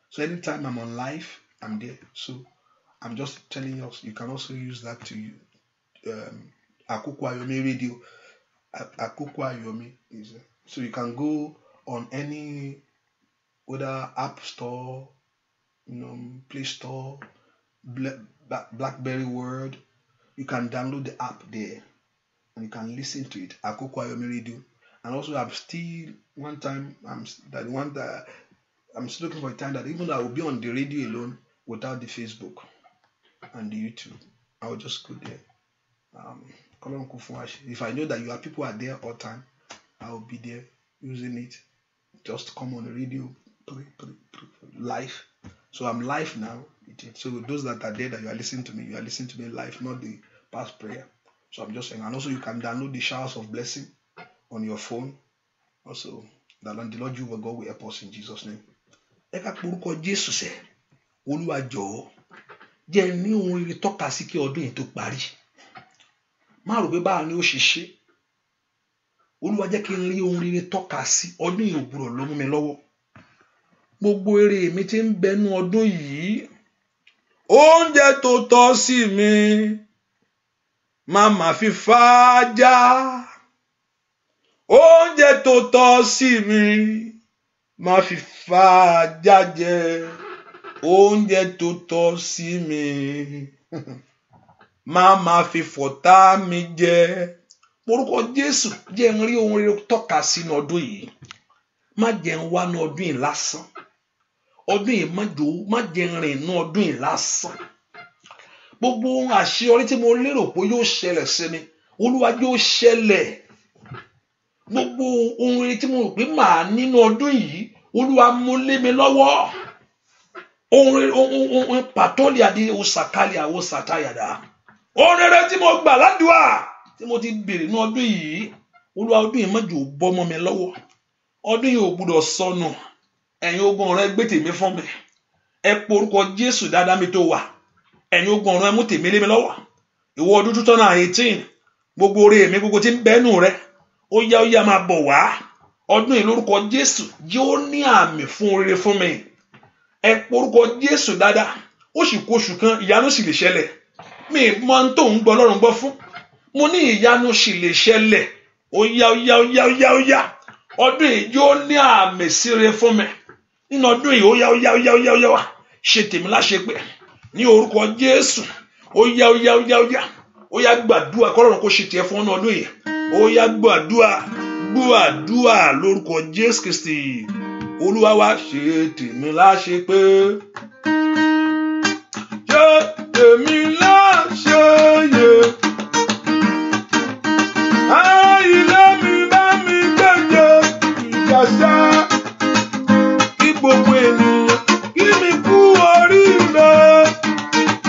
So anytime I'm on live, I'm there. So I'm just telling you, you can also use that to Àkókò Ayọ̀mí radio. Àkókò Ayọ̀mí is so you can go on any other app store, Play Store, BlackBerry World. You can download the app there and you can listen to it. Àkókò Ayọ̀mí radio. And also I'm still I'm still looking for a time that even though I will be on the radio alone without the Facebook and the YouTube, I will just go there. If I know that you are people are there all time, I will be there using it. Just come on the radio, pray, live. So I'm live now. So those that are there that you are listening to me live, not the past prayer. So I'm just saying, and also you can download the showers of blessing on your phone. Also, that the Lord Jehovah God will help us in Jesus' name. Eka porúkọ Jésù sẹ́, Olúwa jọ̀ọ́, jẹ́ ní ohun rere tọ́ka sí kí ọdún yìí tó parí. Má rò pé báwo ni ó ṣe ṣe. Olúwa jẹ́ kí n rí ohun rere tọ́ka sí ọdún yìí ò gbọdọ̀ lọ mú mi lọ́wọ́. Gbogbo èrè mi tí ń bẹnu ọdún yìí, oúnjẹ tó tọ́ sí mi, má mà fi fàájà. Oúnjẹ tó tọ́ sí mi, má fi fàájà jẹ. Oúnjẹ tó tọ́ sí mi, má mà fi fọ̀tá mi jẹ. porúkọ Jésù jẹ́ n rí ohun rere tọ́ka sínú ọdún yìí. Má jẹ́ n wá ní ọdún yìí lásán. Ọdún yìí má jẹ́ n rìn ní ọdún yìí lásán. Gbogbo ohun àṣeyọrí tí mo lérò pé yóò ṣẹlẹ̀ sí mi, Olúwa yóò ṣẹlẹ̀. Gbogbo ohun rere tí mo rò pé màá nínú ọdún yìí, Olúwa mú lé mi lọ́wọ́. Ohun pàtólì àdé òsàkálì àwòsàtáyàdá. Ohun rere tí mo gbà ládùúà tí mo ti bèrè ní ọdún yìí, Olúwa ọdún yìí má jẹ́ ó bọ́ mọ́ mi lọ́wọ́. Ọdún yìí ò gbúdọ̀ sọnù. Ẹ̀yin ogun ọ̀run ẹ gbé tèmi fún mi. Ẹ porúkọ Jésù dáadáa mi tó wà. Ẹ̀yin ogun ọ̀run ẹ mú tèmi lé mi lọ́wọ́. Ìwọ ọdún 2018, gbogbo oore mi gbogbo tí ń bẹ́nu rẹ, ó yá máa bọ̀ wá. Ọdún yìí lórúkọ Jésù yóò ní àmì fún rere fún mi. Ẹ porúkọ Jésù dáadáa. Ó sì kó oṣù kan ìyanu sì lè ṣẹlẹ̀. Mi mọ ohun tó ń gbọ́ Ọlọ́run gbọ́ fún. Mo ní ìyanu sì lè ṣẹlẹ̀. Ó yá. Ọdún yìí yóò ní àmì sí rere fún mi. Nínú ọdún yìí ó yá wá. Ṣe tèmi láṣẹ pé ní orúkọ Jésù. Ó yá. Ó yá gbàdúrà k'Ọlọ́run kó ṣe tiẹ̀ fún ọ̀nà ọdún yìí. Ó yá gbàdúrà lórúkọ Jésù Kristi. Olúwa wá ṣe tèmi láṣẹ pé. Ṣe tèmi láṣẹ yẹ. Ilé mi bá mi gbẹ̀jẹ̀ ìjàsá. Kí gbogbo ènìyàn kí mi kú oríire.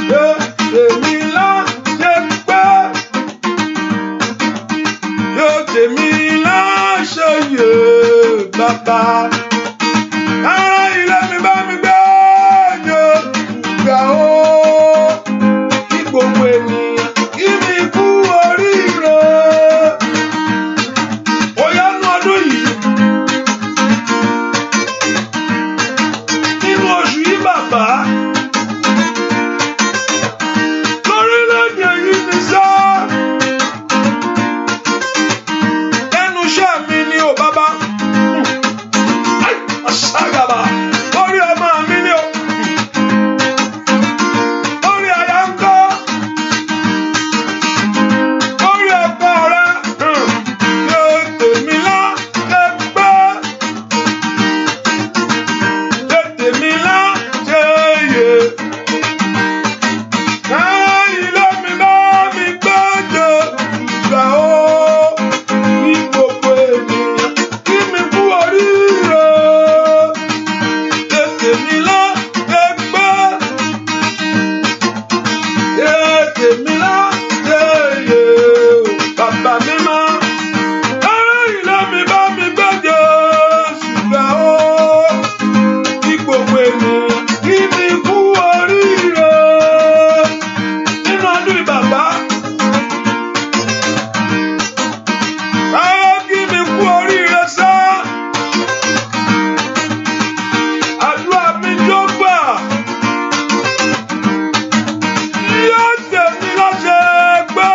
Ṣe tèmi láṣẹ pé. Ṣe tèmi láṣẹ yẹ bàbá. Ilé mi bá mi gbẹ̀jẹ̀ ìjà o. Kí gbogbo ènìyàn kí mi kú oríire. Ó yá nú ọdún yìí. Nínú oṣù yìí bàbá. Lórílẹ̀-èdè yìí ni sá. Ẹnu iṣẹ́ mi ni ò bàbá. Àṣàgàbà. Lórí ọmọ mi ni ò. Lórí aya ń kọ́. Lórí ẹ̀kọ́ rẹ̀. Ṣé tèmi láṣẹ pé. Ṣé tèmi láṣẹ yẹ. Ilé mi bá mi gbẹ́jẹ̀ ìgbà o. Kí gbogbo ènìyàn kí mi kú oríire. Ṣé tèmi láṣẹ pé. Ṣé tèmi láṣẹ yẹ. Bàbá mi máa. Ilé mi bá mi gbẹ́jẹ̀ ìgbà o. Kí gbogbo ènìyàn kí mi kú oríire. Nínú ọdún yìí bàbá. Kí mi kú oríire sá. Àdúrà mi yóò gbà. Yóò tèmi láṣẹ gbọ́.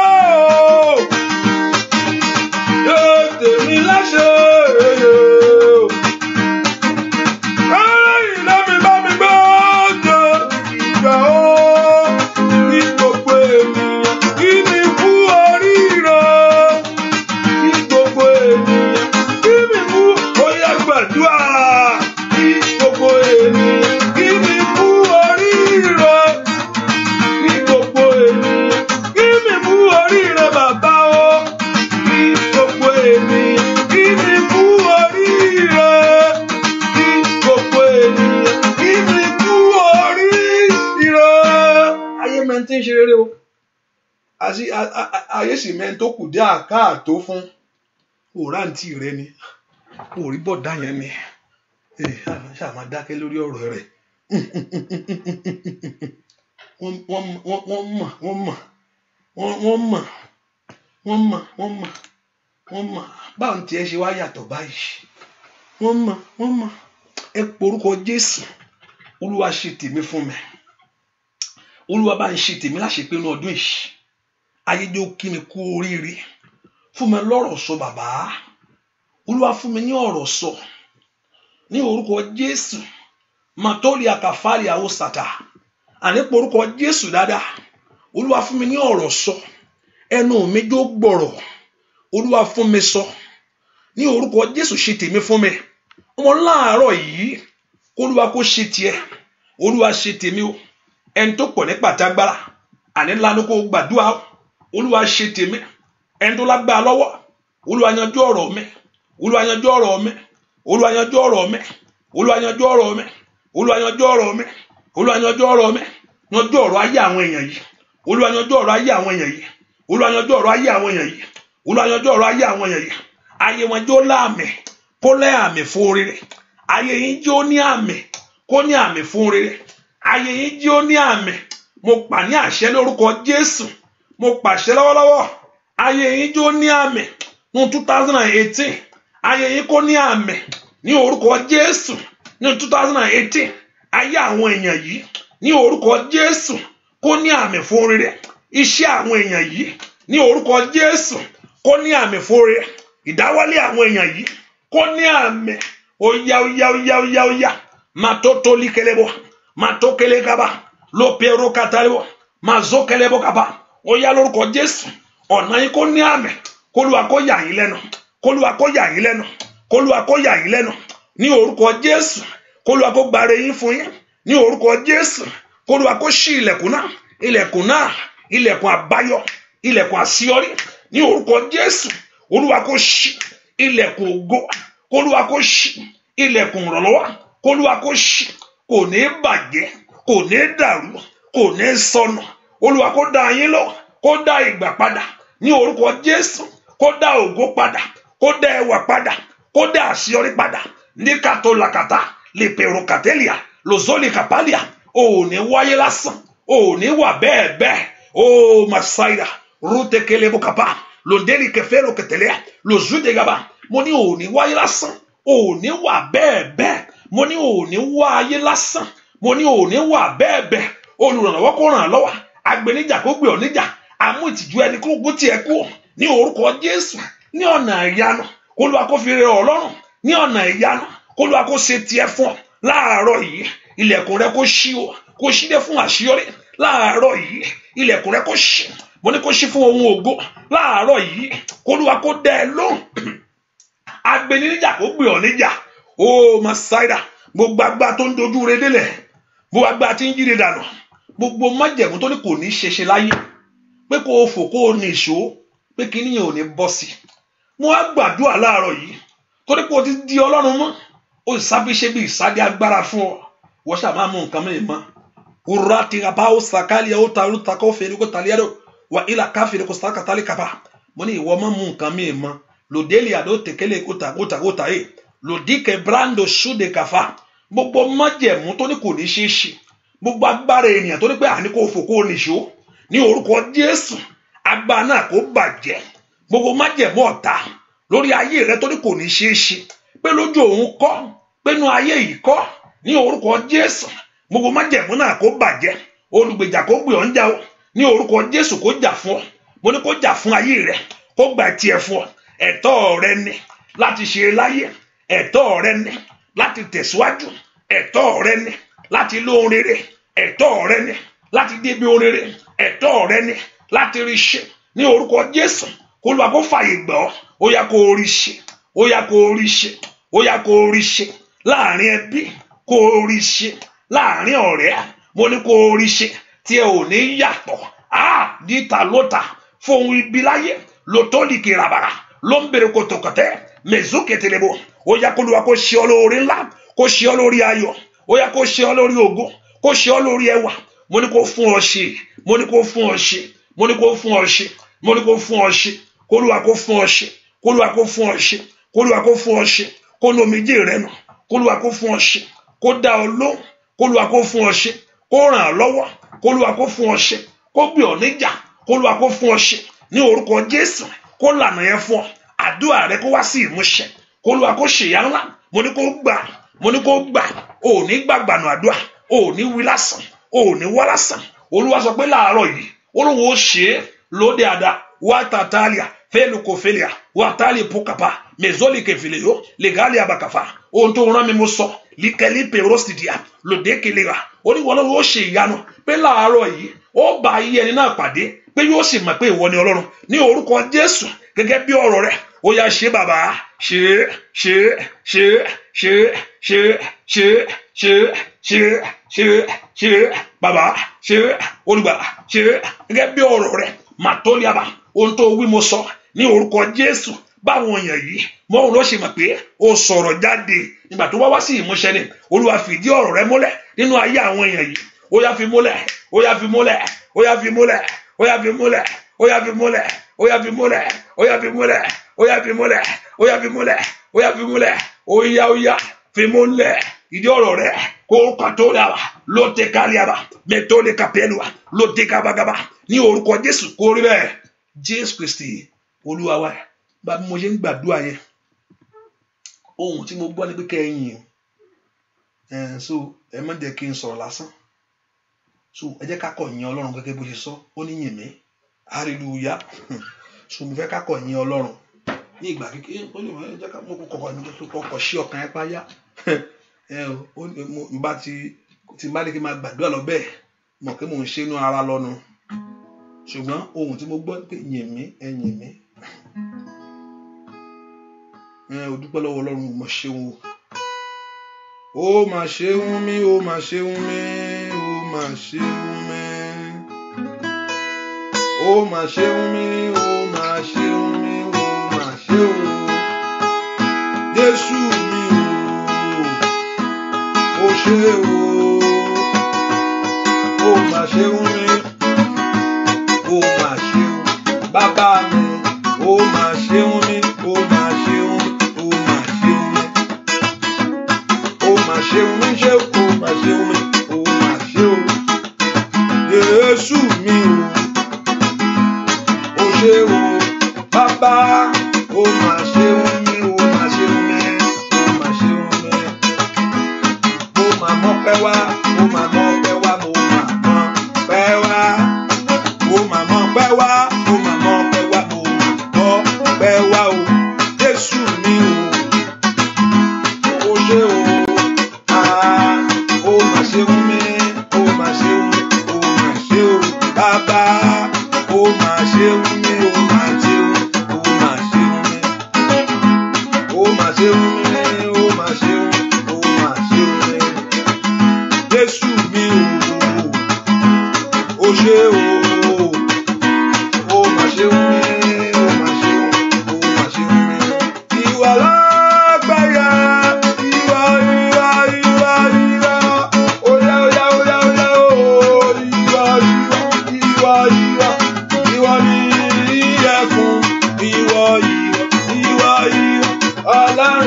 Yóò tèmi láṣẹ yẹ. Ilé mi bá mi gbọ́dọ̀ ìgbà o. Kí gbogbo ènìyàn kí mi kú oríire. Kí gbogbo ènìyàn kí mi kú. Ó yá gbàdúrà. Kí gbogbo ènìyàn kí mi kú oríire. Kí gbogbo ènìyàn kí mi kú oríire bàbá o. Kí gbogbo ènìyàn kí mi kú oríire. Kí gbogbo ènìyàn kí mi kú oríire. Ayé mẹ́rin tí ń ṣe rere o. Ayé sì mẹ́rin tó kù dé àkáàtó fún. Òrántí rẹ ni. Orí bọ̀dá yẹn ni. Ṣáà máa dákẹ́ lórí ọ̀rọ̀ rẹ̀. Wọ́n mọ̀. Báwo ni tiẹ̀ ṣe wá yàtọ̀ báyìí? Wọ́n mọ̀. Ẹ porúkọ Jésù. Olúwa ṣe tèmi fún mi. Olúwa bá ń ṣe tèmi láṣẹ pé ní ọdún yìí. Ayé jẹ́ ó kí mi kú oríire. Fún mi lọ́rọ̀ sọ bàbá. Olúwa fún mi ní ọ̀rọ̀ sọ. Ní orúkọ Jésù. Màtólì àkàfàlì àwòsàtà. Àní porúkọ Jésù dáadáa. Olúwa fún mi ní ọ̀rọ̀ sọ. Ẹnu mi jó gbọ̀rọ̀. Olúwa fún mi sọ ní orúkọ Jésù ṣe tèmi fún mi ọmọ láàárọ̀ yìí Olúwa kó ṣe tiẹ̀ Olúwa ṣe tèmi o ẹni tó pọ̀ ní pàtàgbára àní lanu kó gbàdúrà Olúwa ṣe tèmi ẹni tó lágbára lọ́wọ́ Olúwa yanjú ọ̀rọ̀ mi Olúwa yanjú ọ̀rọ̀ mi Olúwa yanjú ọ̀rọ̀ mi Olúwa yanjú ọ̀rọ̀ mi Olúwa yanjú ọ̀rọ̀ mi Olúwa yanjú ọ̀rọ̀ mi yanjú ọ̀rọ̀ ayé àwọn èèyàn yìí Olúwa yanjú ọ̀rọ̀ ayé àwọn èèyàn yìí Olúwa yanjú ọ̀rọ̀ ayé àwọn èèyàn yìí Olúwa yanjú ọ̀rọ̀ ayé àwọn èèyàn yìí ayé wọn jó láàmì kó lẹ́ àmì fún rere ayé yín jó ní àmì kó ní àmì fún rere ayé yín jó ní àmì mo pa ní àṣẹ lórúkọ Jésù mo pàṣẹ lọ́wọ́lọ́wọ́ ayé yín jó ní àmì ní 2018 ayé yín kó ní àmì ní orúkọ Jésù ní 2018 ayé àwọn èèyàn yìí ní orúkọ Jésù kó ní àmì fún rere iṣẹ́ àwọn èèyàn yìí ní orúkọ Jésù kó ní àmì fún rere ìdáwọ́lé àwọn èèyàn yìí kó ní àmì oya matotoli kelebo matokele kaba lopero katalebo mazokelebo kaba oya lórúkọ Jésù ọ̀nà yín kó ní àmì k'Olúwa kó yà yín lẹ́nu k'Olúwa kó yà yín lẹ́nu k'Olúwa kó yà yín lẹ́nu ní orúkọ Jésù k'Olúwa kó gbàre yín fún yín ní orúkọ Jésù k'Olúwa kó ṣí ilẹ̀kùn náà ilẹ̀kùn àbáyọ ilẹ̀kùn àṣeyọrí ní orúkọ Jésù Olúwa kó ṣí ilẹ̀kùn ògo k'Olúwa kó ṣí ilẹ̀kùn ìrànlọ́wọ́ k'Olúwa kó ṣí kò ní bàjẹ́ kò ní dàrú kò ní sọnù Olúwa kó dá yín lọ kó dá ìgbà padà ní orúkọ Jésù kó dá ògo padà kó dá ẹwà padà kó dá àṣeyọrí padà ní kàtó làkàtà lè pèrò kàtẹ́lìà lòzólì kàpálìà ò ní wáyé lásán ò ní wà bẹ́ẹ̀ ó masaida rútekele bukapa lòdẹ́rì kẹfẹ́rò kẹtẹ̀lẹ́ lòzúdẹ̀gàbà mo ní ò ní wáyé lásán ò ní wà bẹ́ẹ̀ mo ní ò ní wáyé lásán mo ní ò ní wà bẹ́ẹ̀ olùrànlọ́wọ́ kó ràn lọ́wọ́ agbẹnijà kó gbé ọ níjà àmú ìtìjú ẹni kó gbó tiẹ̀ kú ní orúkọ Jésù ní ọ̀nà ìyanu k'Olúwa kó fi rẹ ọlọ́run ní ọ̀nà ìyanu k'Olúwa kó ṣe tiẹ̀ fún ọ láàárọ̀ yìí ilẹ̀kùn rẹ kó ṣí o kó ṣí dé fún àṣeyọrí láàárọ̀ yìí ilẹ̀kùn rẹ kó ṣí mo ní kó ṣí fún ohun ògo láàárọ̀ yìí k'Olúwa kó dá ẹ lóhùn agbẹnijà kó gbé ọ níjà ó masaida gbogbo agbá tó ń dojú rẹ délẹ̀ gbogbo agbá tí ń jíire dànù gbogbo májẹ̀mú tó ní kò ní ṣeṣe láyé pé kó o fò kó o ní ìṣó pé kí níyẹn ò ní bọ́ sí mo wá gbàdúrà láàárọ̀ yìí torí pé o ti di ọlọ́run mọ́ o sì sábíṣe bí ìsáde agbára fún ọ wọ́n ṣáà máa mú nǹkan mìíràn mọ́ wúrà tìrabá ó sàkálì ó ta ló ta kó fèrè kó tàlíyàdó wà ilà káfèrè kó sàkátàlì kàbà mo ní ìwọ máa mú nǹkan mìíràn mọ́ lòdèlì àdó tèkélé kóta yìí lòdìkẹ brando ṣúdẹ kàfà gbogbo májẹ̀mú tó ní kò ní ṣe é ṣe gbogbo agbára ènìyàn tó ní pé àní kò fò kó o nìṣó ní orúkọ Jésù agbára náà kó bàjẹ́ gbogbo májẹ̀mú ọ̀tá lórí ayé rẹ tó ní kò ní ṣe é ṣe pé lójú òun kọ́ pé nú ayé yìí kọ́ ní orúkọ Jésù gbogbo májẹ̀mú náà kó bàjẹ́ olùgbèjà kó gbé ọ ń jà ó ní orúkọ Jésù kó jà fún ọ mo ní kó jà fún ayé rẹ kó gbà tiẹ̀ fún ọ ẹ̀tọ́ rẹ ni láti ṣe láyé ẹ̀tọ́ rẹ ni láti tẹ̀síwájú ẹ̀tọ́ rẹ ni láti lóhun rere ẹ̀tọ́ rẹ ni láti débi ohun rere ẹ̀tọ́ rẹ ni láti rí ṣe ní orúkọ Jésù k'Olúwa kó fàyè gbà ọ́ ó yá kó rí ṣe ó yá kó rí ṣe ó yá kó rí ṣe láàrin ẹbí kó rí ṣe láàrin ọ̀rẹ́ mo ní kó rí ṣe tí ẹ ò ní yàtọ̀ díta lóta fóun ibi láyé lótólìkì ràbàrà ló ń bèrè kòtòkòtẹ́ mẹ̀zúkẹ̀tẹ̀lẹ̀bọ̀ ó yá k'Olúwa kó ṣe ọ́ lórí ńlá kó ṣe ọ́ lórí ayọ̀ ó yá kó ṣe ọ́ lórí ògo kó ṣe ọ́ lórí ẹwà mo ní kó fún ọ ṣe mo ní kó fún ọ ṣe mo ní kó fún ọ ṣe mo ní kó fún ọ ṣe k'Olúwa kó fún ọ ṣe k'Olúwa kó fún ọ ṣe k'Olúwa kó fún ọ ṣe kó nu omijé rẹ nù k'Olúwa kó fún ọ ṣe kó dá ọ lóhùn k'Olúwa kó fún ọ ṣe kó ràn ọ́ lọ́wọ́ k'Olúwa kó fún ọ ṣe kó gbé ọ níjà k'Olúwa kó fún ọ ṣe ní orúkọ Jésù kó lànà yẹn fún ọ àdúrà rẹ kó wá sí ìmúṣẹ k'Olúwa kó ṣèyá ńlá mo ní kó gbà ò ní gbàgbànú àdúrà ò ní wí lásán ò ní wá lásán Olúwa sọ pé láàárọ̀ yìí Olúwa ó ṣe é lóde àdá wá tàtàlíà fẹ́lù kò fẹ́lìà wá tàlí púkàpá mẹ́zọ́lì kẹfìlẹ̀ yó lẹ́gàlì àbàkàfà ohun tó rán mi mo sọ líkẹ́lí pèrọ́sìdìà lòdì kìlìà oníwọlọ́ ó ṣe ìyanu pé láàárọ̀ yìí ó bá ayé ẹni náà pàdé pé yóò sì mọ̀ pé ìwọ ni Ọlọ́run ní orúkọ Jésù gẹ́gẹ́ bí ọ̀rọ̀ rẹ̀ ó yá ṣe bàbá ṣe bàbá ṣe olùgbà ṣe gẹ́gẹ́ bí ọ̀rọ̀ rẹ̀ màtólíàbà ohun tó wí mo sọ ní orúkọ Jésù báwọn èèyàn yìí mọ òun ló ṣe mọ̀ pé ó sọ̀rọ̀ jáde nígbà tó wá sí ìmúṣẹ ni Olúwa fìdí ọ̀rọ̀ rẹ̀ múlẹ̀ nínú ayé àwọn èèyàn yìí ó yá fi múlẹ̀ ó yá fi múlẹ̀ ó yá fi múlẹ̀ ó yá fi múlẹ̀ ó yá fi múlẹ̀ ó yá fi múlẹ̀ ó yá fi múlẹ̀ ó yá fi múlẹ̀ ó yá fi múlẹ̀ ó yá fi múlẹ̀ ó yá fi múlẹ̀ ìdí ọ̀rọ̀ rẹ̀ kó kàtóríàbà ló tẹ káríàbà mẹtọlẹ kàpẹlùwà ló tẹ kábàgàbà ní orúkọ Jésù kó rí bẹ́ẹ̀ Jésù Kristi Olúwa wa bá mo ṣe ń gbàdúrà yẹn ohun tí mo gbọ́ ní pé kẹ́yìn so ẹ má jẹ́ kí n sọ̀rọ̀ lásán so ẹ jẹ́ ká kọ̀ yìn Ọlọ́run gẹ́gẹ́ bó ṣe sọ ó ní yìn mí hallelujah so mo fẹ́ ká kọ̀ yìn Ọlọ́run ní ìgbà kékeré ó lè wọ́n jẹ́ ká mo kọ́kọ́ sí ọkàn ẹ páyà bá ti bá lè kí n máa gbàdúrà lọ bẹ́ẹ̀ mọ̀ pé mò ń ṣe inú ara lọ́nu ṣùgbọ́n ohun tí mo gbọ́ pé yìn mí ẹ yìn mí o dúpẹ́ lọ́wọ́ Ọlọ́run mo ṣeun ó mà ṣeun mí ó mà ṣeun mí ó mà ṣeun mí ó mà ṣeun mí ó mà ṣeun mí ó mà ṣeun Jésù mi ó ṣe ó mà ṣeun mí ó mà ṣeun bàbá mi ó mà ṣeun mí ó mà ṣeun ó mà ṣeun mí ó mà ṣeun mí ṣe ó mà ṣeun mí ó mà ṣeun Jésù mi ó ṣe ó bàbá ó mà ṣeun mí ó mà ṣeun mí ó mà ṣeun mí ó mà mọ́pẹ́ wá ó mà mọ́pẹ́ wá mo mà mọ́pẹ́ wá ó mà mọ́pẹ́ wá ó mà mọ́pẹ́ wá mo mà mọ́pẹ́ wá o Jésù mi ó ṣe ó ó mà ṣeun mí ó mà ṣeun mí ó mà ṣe ó bàbá ó mà ṣeun mí ó mà ṣeun ó mà ṣeun mí ó mà ṣeun mí ó mà ṣeun ó mà ṣeun mí Jésù mi ó ṣe ó mà ṣeun mí ó mà ṣeun ó mà ṣeun mí ìwà lágbára ìwà ìwà ní ìyẹ̀fun ìwà Ọlọ́run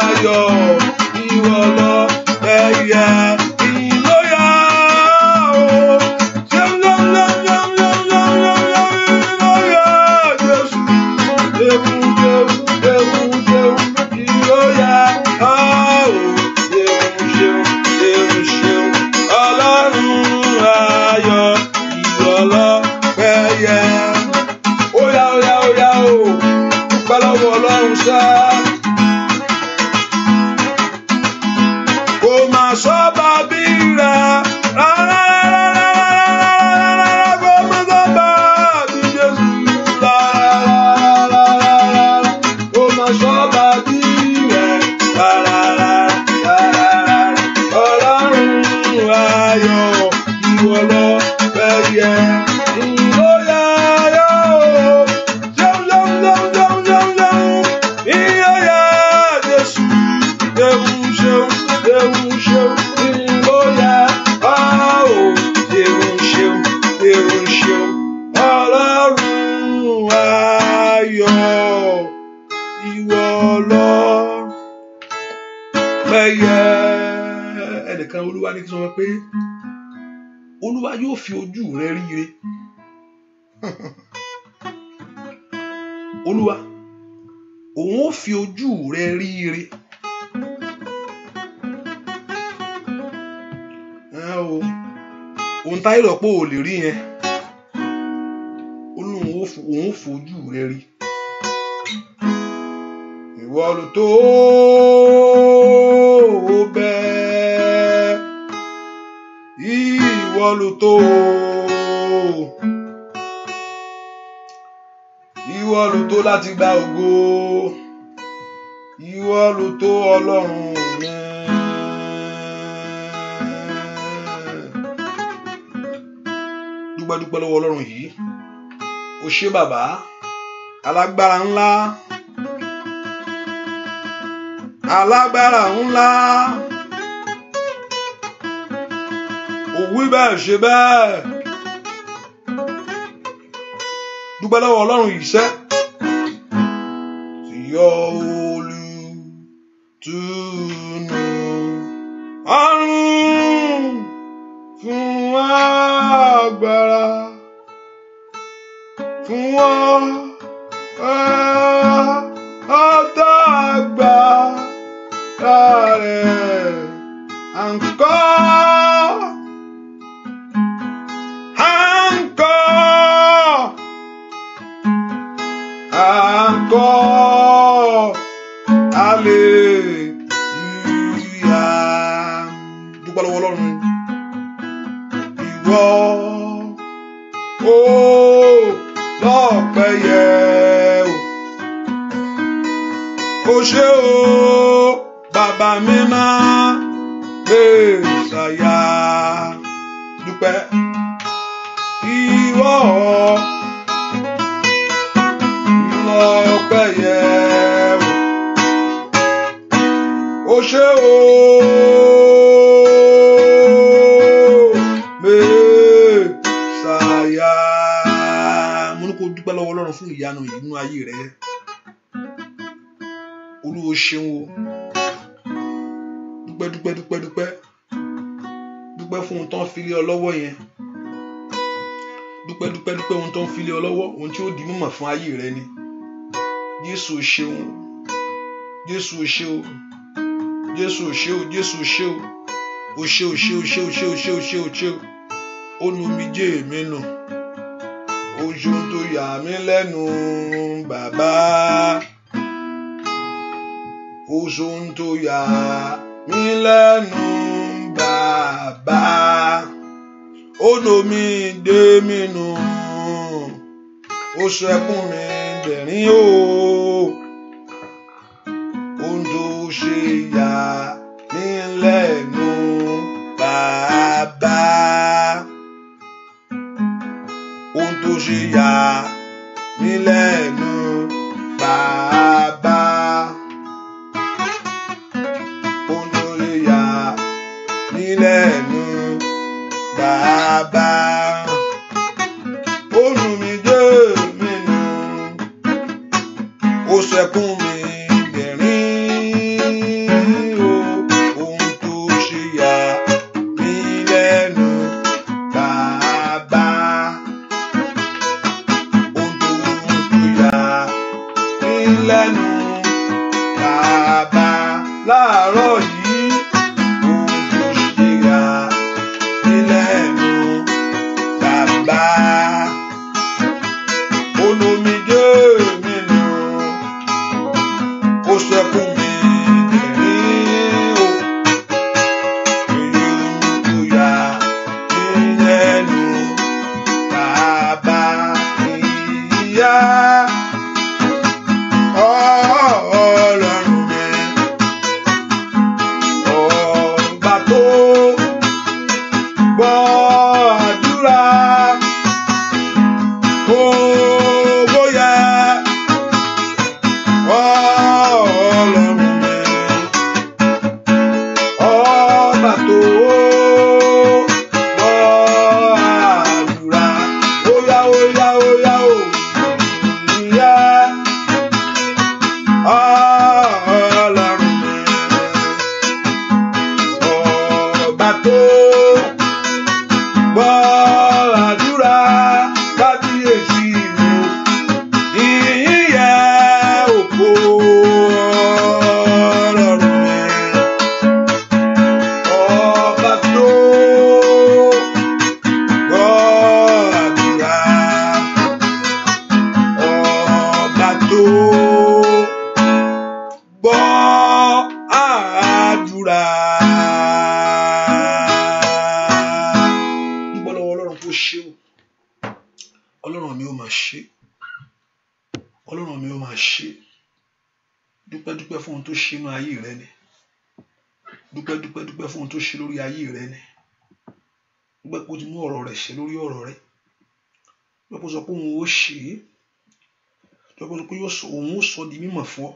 ayọ̀ ìwọ lọ ẹ̀yẹ ìlóyà o ṣeun Jésù ṣeun ìlóyà o ṣeun Ọlọ́run ayọ̀ ìwọ lọ ẹ̀yẹ óyá o dúpẹ́ lọ́wọ́ Ọlọ́run ṣá. Kò mà sọ bàbí rẹ̀ rárá kò mà sọ bàbí Jésù rárá kò mà sọ bàbí rẹ̀ rárá Ọlọ́run ayọ̀ ìwọ lọ ẹ̀yẹ ìlóyà yóò ṣeun ìyóyà Jésù ṣeun ìlóyà ṣeun Ọlọ́run ayọ̀ ìwọ lọ ẹ̀yẹ. Ẹnìkan Olúwa ní kí sọ pé Olúwa yóò fi ojú rẹ ríre Olúwa òun ó fi ojú rẹ ríre ohun táyé rò pé ò lè rí yẹn òun ó fojú rẹ rí ìwọ ló tó bẹ́ẹ̀ ìwọ ló tó ìwọ ìwọ ló tó láti gba ògo, ìwọ ló tó Ọlọ́run mi. Dúpẹ́ lọ́wọ́ Ọlọ́run yìí. O ṣé bàbá alágbára ńlá, alágbára ńlá, ó wí bẹ́ẹ̀ ṣe bẹ́ẹ̀. Dúpẹ́ lọ́wọ́ Ọlọ́run yìí sẹ́. Yọ olùtùnú ọ̀run fún agbára, fún ọ̀tá agbára rẹ̀ encore, hallelujah. Dúpẹ́ lọ́wọ́ Ọlọ́run. Ìwọ lọ́pẹ́ yẹ o ṣé o bàbá mi máa Mèsáyà. Dúpẹ́. Ìwọ lọ́pẹ́ yẹ o ṣé o Mèsáyà. Mo ní kó dúpẹ́ lọ́wọ́ Ọlọ́run fún ìyanu yìí nínú ayé rẹ. Olúwa ṣeun o. Dúpẹ́ fún ohun tó ń fi lé ọ lọ́wọ́ yẹn. Dúpẹ́ ohun tó ń fi lé ọ lọ́wọ́, ohun tí ó di mímọ̀ fún ayé rẹ ni. Jésù ṣeun, Jésù ṣe o, Jésù ṣe o, Jésù ṣe o, o ṣe o ṣe o ṣe o ṣe o ṣe o ṣe o ṣe o. Ó nu omijé mi nù, ojú tó yà mí lẹ́nu bàbá, ojú tó yà mí lẹ́nu bàbá, ó nu omijé mi nù, ó sọ ẹkún mi dẹ̀rín o, ohun tó ṣe yà mí lẹ́nu bàbá, ohun tó ṣe yà mí lẹ́nu bàbá, ohun tó ṣe yà mí lẹ́nu bàbá, ó nu mi dé mi nù, ó sẹkún mi dẹ̀rín o, ohun tó ṣe yà mí lẹ́nu bàbá, ohun tó yà mí lẹ́nu bàbá. Láàárọ̀ yìí ohun tó ṣe yà mí lẹ́nu bàbá, ó nu omijé mi nù, ó sẹkún mi dẹ̀rín o, ohun tó yà mí lẹ́nu bàbá. Ìyá Ọlọ́run mi, ọba tó gbọ́ àdúrà, owó yẹ Ọlọ́run mi, ọba tó gbọ́ àdúrà, óyá óyá óyá ó ìyá Ọlọ́run mi, ọba tó gbọ́ àdúrà, kábíyèsí mi o, ìyìn yẹ ògo Ọlọ́run mi, ọba tó gbọ́ àdúrà, ọba tó gbọ́ àdúrà. Dúpẹ́ lọ́wọ́ Ọlọ́run kó ṣe o. Ọlọ́run mi ó máa ṣe. tó ṣe nínú ayé rẹ ni. Dúpẹ́ fún ohun tó ṣe lórí ayé rẹ ni. Dúpẹ́ pé ó ti mú ọ̀rọ̀ rẹ̀ ṣe lórí ọ̀rọ̀ rẹ. Dúpẹ́ pé ó sọ pé òun ó ṣe é. Dúpẹ́ pé ó sọ pé òun ó sọ di mímọ̀ fún ọ.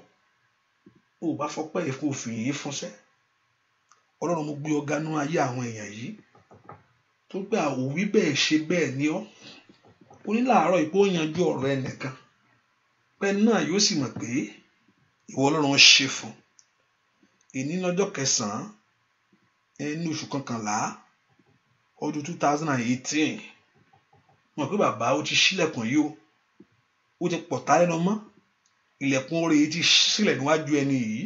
Ó bá fọpẹ́ yẹ kó o fi yìn fún sẹ́. Ọlọ́run, mo gbé ọ̀gá nínú ayé àwọn èèyàn yìí. Tó gbé àwòwí bẹ́ẹ̀ ṣe bẹ́ẹ̀ ni ọ́. Ó ní láàárọ̀ ìpó yanjú ọ̀rọ̀ ẹnìkan. Pẹ́ náà yóò sì mọ̀ pé ìwọ Ọlọ́run ṣe fún. Èní lọ́jọ́ 9 ní oṣù kọkànlá ọdún 2018. Mọ̀ pé bàbá ó ti ṣílẹ̀kùn yìí o. Ó ti pọ̀tá lẹ́nu mọ́. Ilẹ̀kùn oore yìí ti sílẹ̀ níwájú ẹni yìí.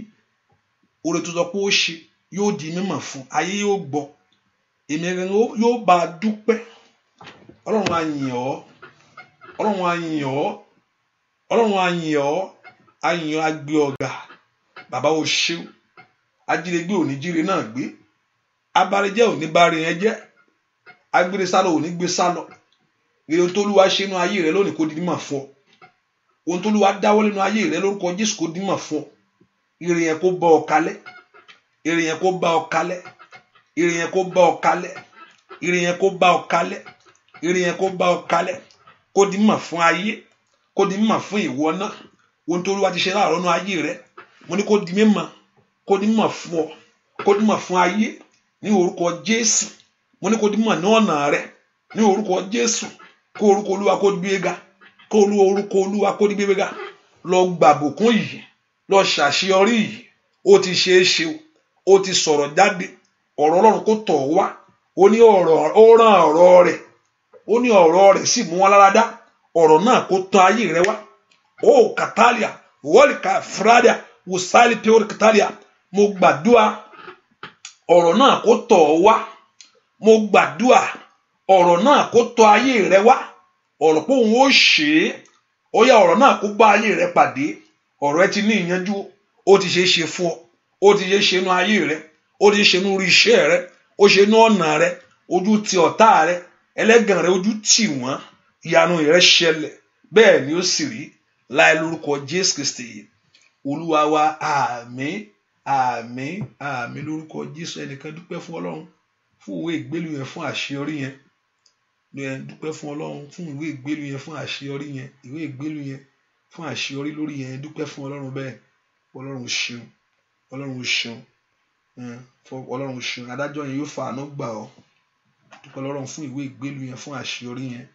Oore tó sọ pé ó ṣe yóò di mímọ̀ fún. Ayé yóò gbọ́. Èmi rẹ̀ yóò bá a dúpẹ́. Ọlọ́run á yìn ọ́. Ọlọ́run á yìn ọ́. Ọlọ́run á yìn ọ́. Á yìn ọ́, á gbé ọ̀gá. Bàbá ó ṣe o. Ajírégbé ò ní jíre náà gbé. Abárejẹ́ ò ní báre yẹn jẹ́. Agbére sálọ ò ní gbé sálọ. Ohun tó Olúwa ṣe nínú ayé rẹ lónìí kó di mímọ̀ fún ọ. Ohun tó Olúwa dáwọ́ nínú ayé rẹ lórúkọ Jésù kó di mímọ̀ fún ọ. Ire yẹn kó bá ọ kalẹ̀. Ire yẹn kó bá ọ kalẹ̀. Ire yẹn kó bá ọ kalẹ̀. Ire yẹn kó bá ọ kalẹ̀. Ire yẹn kó bá ọ kalẹ̀. Kó di mímọ̀ fún ayé. Kó di mímọ̀ fún ìwọ náà. Ohun tó Olúwa ti ṣe láàárọ̀ nínú ayé rẹ. Mo ní kó di mímọ̀. Kó di mímọ̀ fún ọ. Kó di mímọ̀ fún ayé. Ní orúkọ Jésù. Mo ní kó di mímọ̀ ní ọ̀nà rẹ. Ní orúkọ Jésù. Kó orúkọ Olúwa kó gbé ga. Kó orúkọ Olúwa kó gbé ga. Lọ gbàbùkún yìí. Lọ ṣàṣeyọrí yìí. Ó ti ṣe é ṣe o. Ó ti sọ̀rọ̀ jáde. Ọ̀rọ̀ Ọlọ́run kó tọ̀ wá. Ó ní ọ̀rọ̀, ó rán ọ̀rọ̀ rẹ̀. Ó ní ọ̀rọ̀ rẹ̀ sì mú wọn lára dá. Ọ̀rọ̀ náà kó tán ayé rẹ wá. Ó kàtàlíà, wọ́ọ̀lìkà fúrádà, wùsálì pẹ́ọ́rì kàtàlíà. Mo gbàdúrà ọ̀rọ̀ náà kó tọ̀ wá. Mo gbàdúrà ọ̀rọ̀ náà kó tọ̀ ayé rẹ wá. Ọ̀rọ̀ pé òun ó ṣe é. Ó yá ọ̀rọ̀ náà kó bá ayé rẹ pàdé. Ọ̀rọ̀ ẹ ti ní ìyanjú. Ó ti ṣe é ṣe fún ọ. Ó ti ṣe é ṣe nínú ayé rẹ. Ó ti ṣe nínú orí iṣẹ́ rẹ. Ó ṣe nínú ọ̀nà rẹ. Ojú ti ọ̀tá rẹ. Ẹlẹ́gàn rẹ ojú tì wọ́n. Ìyanu rẹ ṣẹlẹ̀. Bẹ́ẹ̀ ni ó sì rí. Láì lórúkọ Jésù Kristi. Olúwa wa, àmín, àmín, àmín lórúkọ Jésù. Ẹnìkan dúpẹ́ fún Ọlọ́run fún ìwé ìgbélú yẹn fún àṣeyọrí yẹn. Dúpẹ́ fún Ọlọ́run fún ìwé ìgbélú yẹn fún àṣeyọrí yẹn. Ìwé ìgbélú yẹn fún àṣeyọrí lórí yẹn. Dúpẹ́ fún Ọlọ́run bẹ́ẹ̀. Ọlọ́run ṣeun. Ọlọ́run ṣeun. Ọlọ́run ṣeun. Adájọ́ yẹn yóò fa àánú gbà ọ́. Dúpẹ́ Ọlọ́run fún ìwé ìgbélú yẹn fún àṣeyọrí yẹn.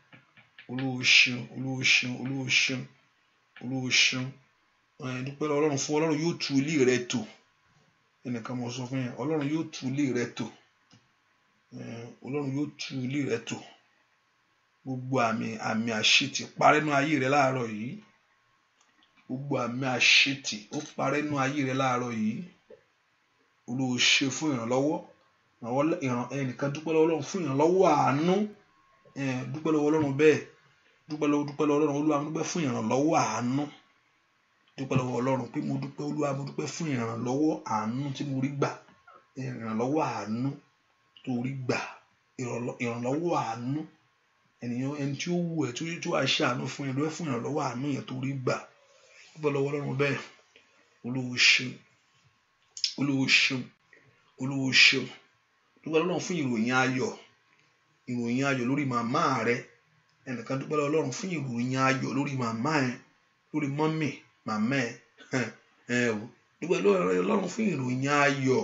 Olúwa ṣeun. Olúwa ṣeun. Olúwa ṣeun. Olúwa ṣeun. Dúpẹ́ Ọlọ́run fún Ọlọ́run yóò tú ilé rẹ tò. Ẹnìkan mo sọ fún yẹn. Ọlọ́run yóò tú ilé rẹ tò. Ọlọ́run yóò tú ilé rẹ tò. Gbogbo àmì àṣetì parẹ́ nínú ayé rẹ láàárọ̀ yìí. Gbogbo àmì àṣetì ó parẹ́ nínú ayé rẹ láàárọ̀ yìí. Olúwa ṣe fún ìrànlọ́wọ́. Ẹnìkan dúpẹ́ lọ́wọ́ Ọlọ́run fún ìrànlọ́wọ́ àánú. Dúpẹ́ lọ́wọ́ Ọlọ́run bẹ́ẹ̀. Dúpẹ́ lọ́wọ́ Ọlọ́run. Olúwa mo dúpẹ́ fún ìrànlọ́wọ́ àánú. Dúpẹ́ lọ́wọ́ Ọlọ́run pé mo dúpẹ́. Olúwa mo dúpẹ́ fún ìrànlọ́wọ́ àánú tí mo rí gbà. Ìrànlọ́wọ́ àánú tó rí gbà. Ìrànlọ́wọ́ àánú. Ẹni tí ó wù ẹ́ tí ó wá ṣe àánú fún ẹ lọ́wọ́ fún ìrànlọ́wọ́ àánú yẹn tó rí gbà. Dúpẹ́ lọ́wọ́ Ọlọ́run bẹ́ẹ̀. Olúwa ṣeun. Olúwa ṣeun. Olúwa ṣeun. Dúpẹ́ Ọlọ́run fún ìròyìn ayọ̀. Ìròyìn ayọ̀ lórí màmá rẹ. Ẹnìkan dúpẹ́ lọ́wọ́ Ọlọ́run fún ìròyìn ayọ̀ lórí màmá ẹ. Lórí mọ́mì màmá ẹ. Dúpẹ́ lọ́wọ́ Ọlọ́run fún ìròyìn ayọ̀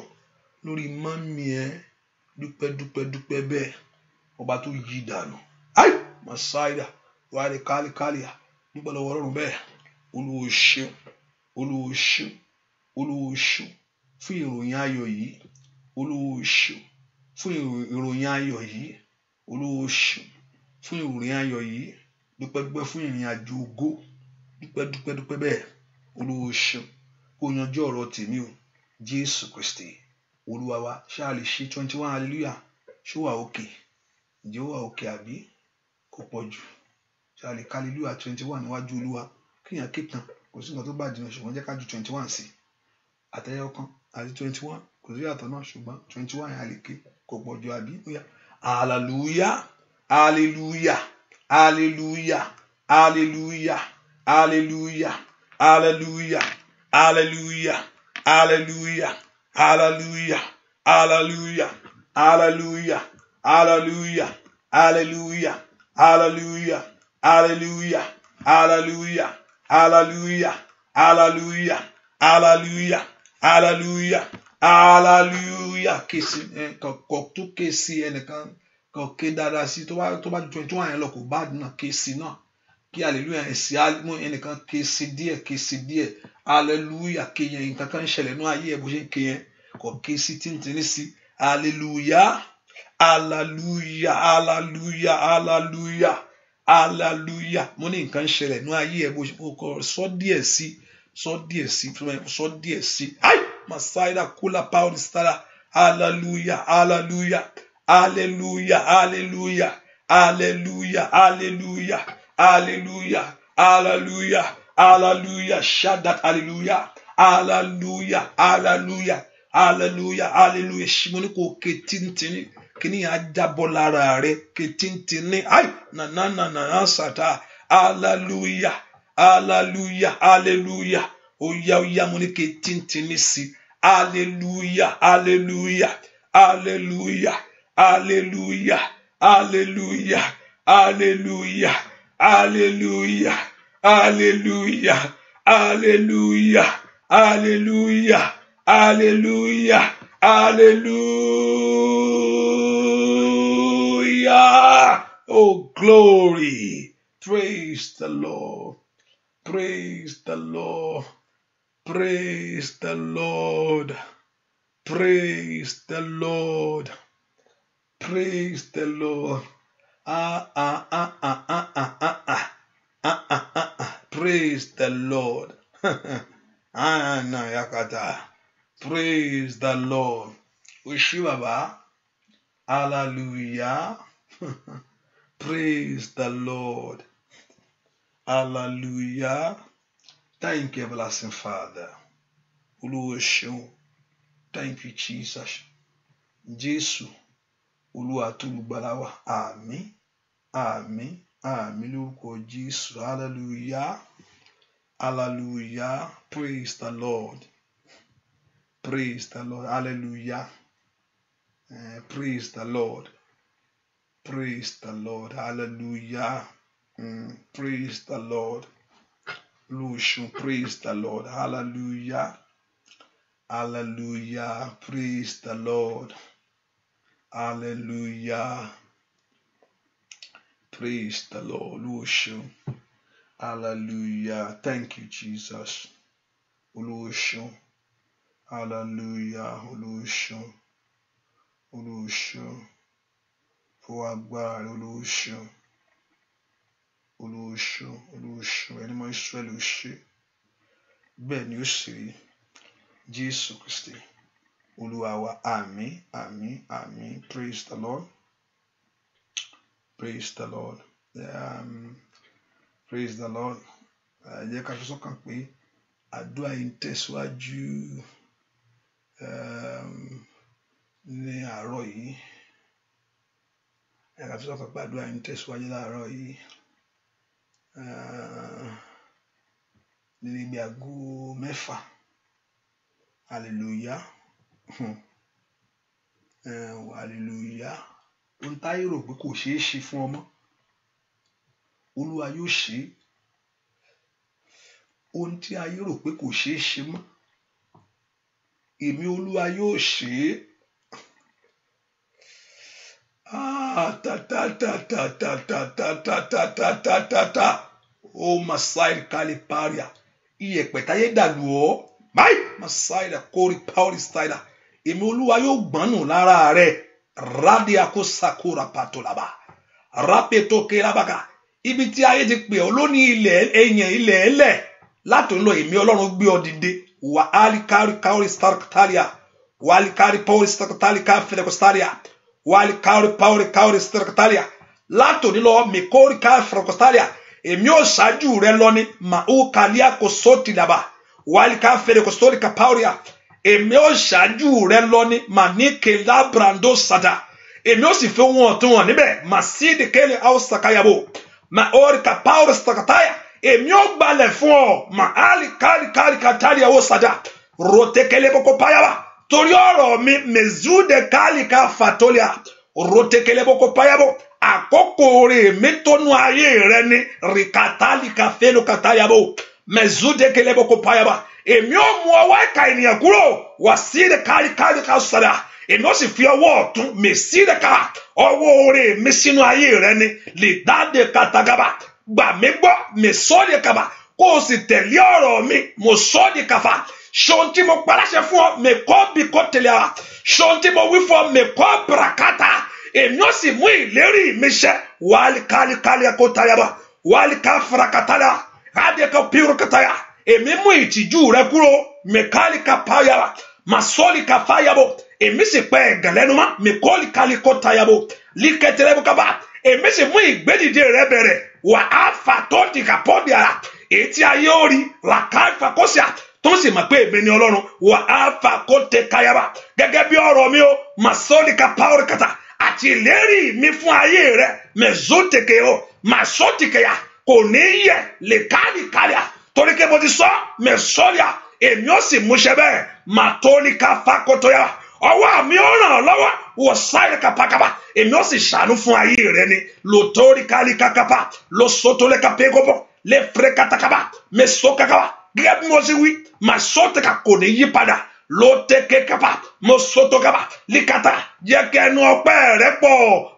lórí mọ́mì ẹ. Dúpẹ́ bẹ́ẹ̀. Ọba tó yí dànù. Ai Masaida wàlẹ̀ kálíkálíà. Dúpẹ́ lọ́wọ́ Ọlọ́run bẹ́ẹ̀. Olúwa ṣeun. Olúwa ṣeun. Olúwa ṣeun fún ìròyìn ayọ̀ yìí. Olúwa ṣeun fún ìròyìn ayọ̀ yìí. Olúwa ṣeun fún ìròyìn ayọ̀ yìí. Dúpẹ́ fún ìrìn àjò ògo. Dúpẹ́ bẹ́ẹ̀. Olúwa ṣeun. Kó yanjú ọ̀rọ̀ tèmi o. Jésù Kristi Olúwa wa. Ṣá lè ṣe 21 hallelujah. Ṣó wà òkè? Ǹjẹ́ ó wà òkè àbí kò pọ̀ jù? Ṣá lè ka hallelujah 21 níwájú Olúwa. Kíyàn kítan kò sí nǹkan tó bá jìnnà, ṣùgbọ́n jẹ́ ká ju 21 sí. Àtẹ̀yẹ ọkàn àti 21 kò sí àtọ̀ náà, ṣùgbọ́n 21 yẹn a lè ké kò pọ̀ jù àbí. Hallelujah. Hallelujah. Hallelujah. Hallelujah. Hallelujah. Hallelujah. Hallelujah. Hallelujah. Hallelujah. Hallelujah. Hallelujah. Hallelujah. Hallelujah. Hallelujah. Hallelujah. Hallelujah. Hallelujah. Hallelujah. Hallelujah. Hallelujah. Hallelujah. Kesi ko tu kesi ẹnìkan ko ke dáadáa sí tó bá 21 yẹn lọ kò bad náà kesi náà. Kí hallelujah esi almo ẹnìkan kesi díẹ̀. Hallelujah ke yẹn nǹkan kan ṣẹlẹ̀ no ayé ẹ bó ṣe ke yẹn ko kesi tintini sí. Hallelujah. Hallelujah. Hallelujah. Hallelujah. Hallelujah. Mo ní nǹkan ṣẹlẹ̀ no ayé ẹ bó ṣe ko sọ díẹ̀ sí. Ai Masaida kula power stara. Hallelujah. Hallelujah. Hallelujah. Hallelujah. Hallelujah. Hallelujah. Hallelujah. Hallelujah. Hallelujah. Shout that hallelujah. Hallelujah. Hallelujah. Hallelujah. Hallelujah. Shimoni ko ketintini kini ya jábọ́ lára rẹ̀ ketintini. Ai na sata. Hallelujah. Hallelujah. Hallelujah. Oya mo ní ketintini sí. Hallelujah. Hallelujah. Hallelujah. Hallelujah. Hallelujah. Hallelujah. Hallelujah. Hallelujah. Hallelujah. Hallelujah. Hallelujah. Hallelujah. Oh, glory. Praise the Lord. Praise the Lord. Praise the Lord. Praise the Lord. Praise the Lord. Praise the Lord. Praise the Lord. Ushibaba. Hallelujah. Praise the Lord. Hallelujah. Thank you, everlasting Father. Thank you, Jesus. Jesus. Olúwa tó lùgbàlà wa. Àmín. Àmín. Àmín lórúkọ Jésù. Hallelujah. Hallelujah. Praise the Lord. Praise the Lord. Hallelujah. Praise the Lord. Praise the Lord. Hallelujah. Praise the Lord. Lucian, praise the Lord. Hallelujah. Hallelujah. Praise the Lord. Hallelujah. Praise the Lord. Lucian. Hallelujah. Thank you, Jesus. Lucian. Hallelujah. Lucian. Lucian. For Akbar. Lucian. Lucian. Lucian. Ẹni mọ Israẹli ó ṣe. Bẹ́ẹ̀ ni ó sì rí. Jésù Kristi. Olúwa wa. Àmín. Àmín. Àmín. Praise the Lord. Praise the Lord. Praise the Lord. Jẹ́ ká fi sọ́kàn pé àdúrà yìí ń tẹ̀síwájú ní àárọ̀ yìí. Jẹ́ ká fi sọ́kàn pé àdúrà yìí ń tẹ̀síwájú láàárọ̀ yìí. Ní ibi aago 6. Hallelujah. Hallelujah. Ohun táyé rò pé kò ṣeé ṣe fún ọmọ. Olúwa yóò ṣe. Ohun tí ayé rò pé kò ṣeé ṣe mọ́. Èmi Olúwa yóò ṣe. Oh, Masai Kaliparia. Iyẹ̀pẹ̀ táyé dàlú ọ́. Báyìí, Masai da Kori Pauli Stida. Èmi Olúwa yóò gbọ́nù lára rẹ̀. Radia ko sakura patolaba. Rapeto kelabaka. Ibi tí ayé ti pè ọ́ lónìí ilẹ̀ èèyàn ilẹ̀ ẹlẹ̀. Látò ń lọ èmi Ọlọ́run gbé ọ dìde. Wa alikari kauri starktalia. Wa alikari pauli starktalia fedekostalia. Wa alikari pauli kauri starktalia. Látò ní lọ mi kori kauri fedekostalia. Èmi ó ṣáájú rẹ lọ ní ma'u kalia ko soti laba. Wa alikari fedekostoli kapauria. Èmi ó ṣáájú rẹ lọ ní manike labrando sada. Èmi ó sì fi wọn ọ̀tún wọn níbẹ̀. Masidi kele ausakayabo. Ma ori kapauri starktalia. Èmi ó gbalẹ̀ fún ọ. Ma ali kari katalia o sada. rotekele boko payaba torí ọ̀rọ̀ mi mezude kalika fatolia rotekele boko payabo àkókò rẹ̀ mi tónú ayé rẹ ni rikatalika felo katayabo mezude kele boko payaba èmi ó mú ọwọ́ ìka ènìyàn kúrò wàsíde kalika sọdá èmi ó sì fi ọwọ́ ọ̀tún meside ká ọwọ́ rẹ̀ mi sínú ayé rẹ ni lè dáde katagaba gbà mí gbọ́ mesode kaba kó o sì tẹ̀lé ọ̀rọ̀ mi mo sọ́ di kàfà ṣohun tí mo paláṣẹ fún ọ mẹ́kọ́ bí kò tẹ̀lé ọ ṣohun tí mo wí fún ọ mẹ́kọ́ bìràkátà èmi ó sì mú ìlérí mi ṣẹ wàhálì kálíkálí kó tayaba wàhálì ká farakátàlá àdékọ pírò kátàyà èmi mú ìtìjú rẹ kúrò mẹ́kálí ká pàyàrá màsọ́lì ká fàyàbọ̀ èmi sì pẹ́ ẹ̀gàn lẹ́nu mọ́ mẹ́kọ́lì kálí kó tayabọ̀ líkẹ́tẹ̀lẹ́bù kaba èmi sì mú ìgbédìde rẹ bẹ̀rẹ̀ wà á fà tó di kàpọ́ọ̀dì ara èyí tí ayé ó rí làkàfà kó sì à tó sì mọ̀ pé èmi ni ọlọ́run wà á fà kó tẹ kayaba gẹ́gẹ́ bí ọ̀rọ̀ mi o màsọ́lìkà pàórìkàtà àti ìlérí mi fún ayé rẹ mẹ̀zótèkè o màsọ́tìkẹ̀yà kò ní yẹ lè kálíkálíà torí pé mo ti sọ mẹ̀sọ́lìà èmi ó sì múṣẹ bẹ́ẹ̀ màtólìkà fàkótóyà ọwọ́ mi ó ràn ọ́ lọ́wọ́ wọ sáyẹ kapakapa èmi ó sì ṣàánú fún ayé rẹ ni lòtórí kálíkàkapa lọ́sọ̀tòlẹ́kà pẹ́kọ́pọ̀ le frekatakaba me sokakaba gẹ́gẹ́ bí mo sì wí ma soteka kò ní yí padà ló teke kaba mo soto kaba likata jẹ́ kí ẹnu ọpẹ́ rẹ pọ̀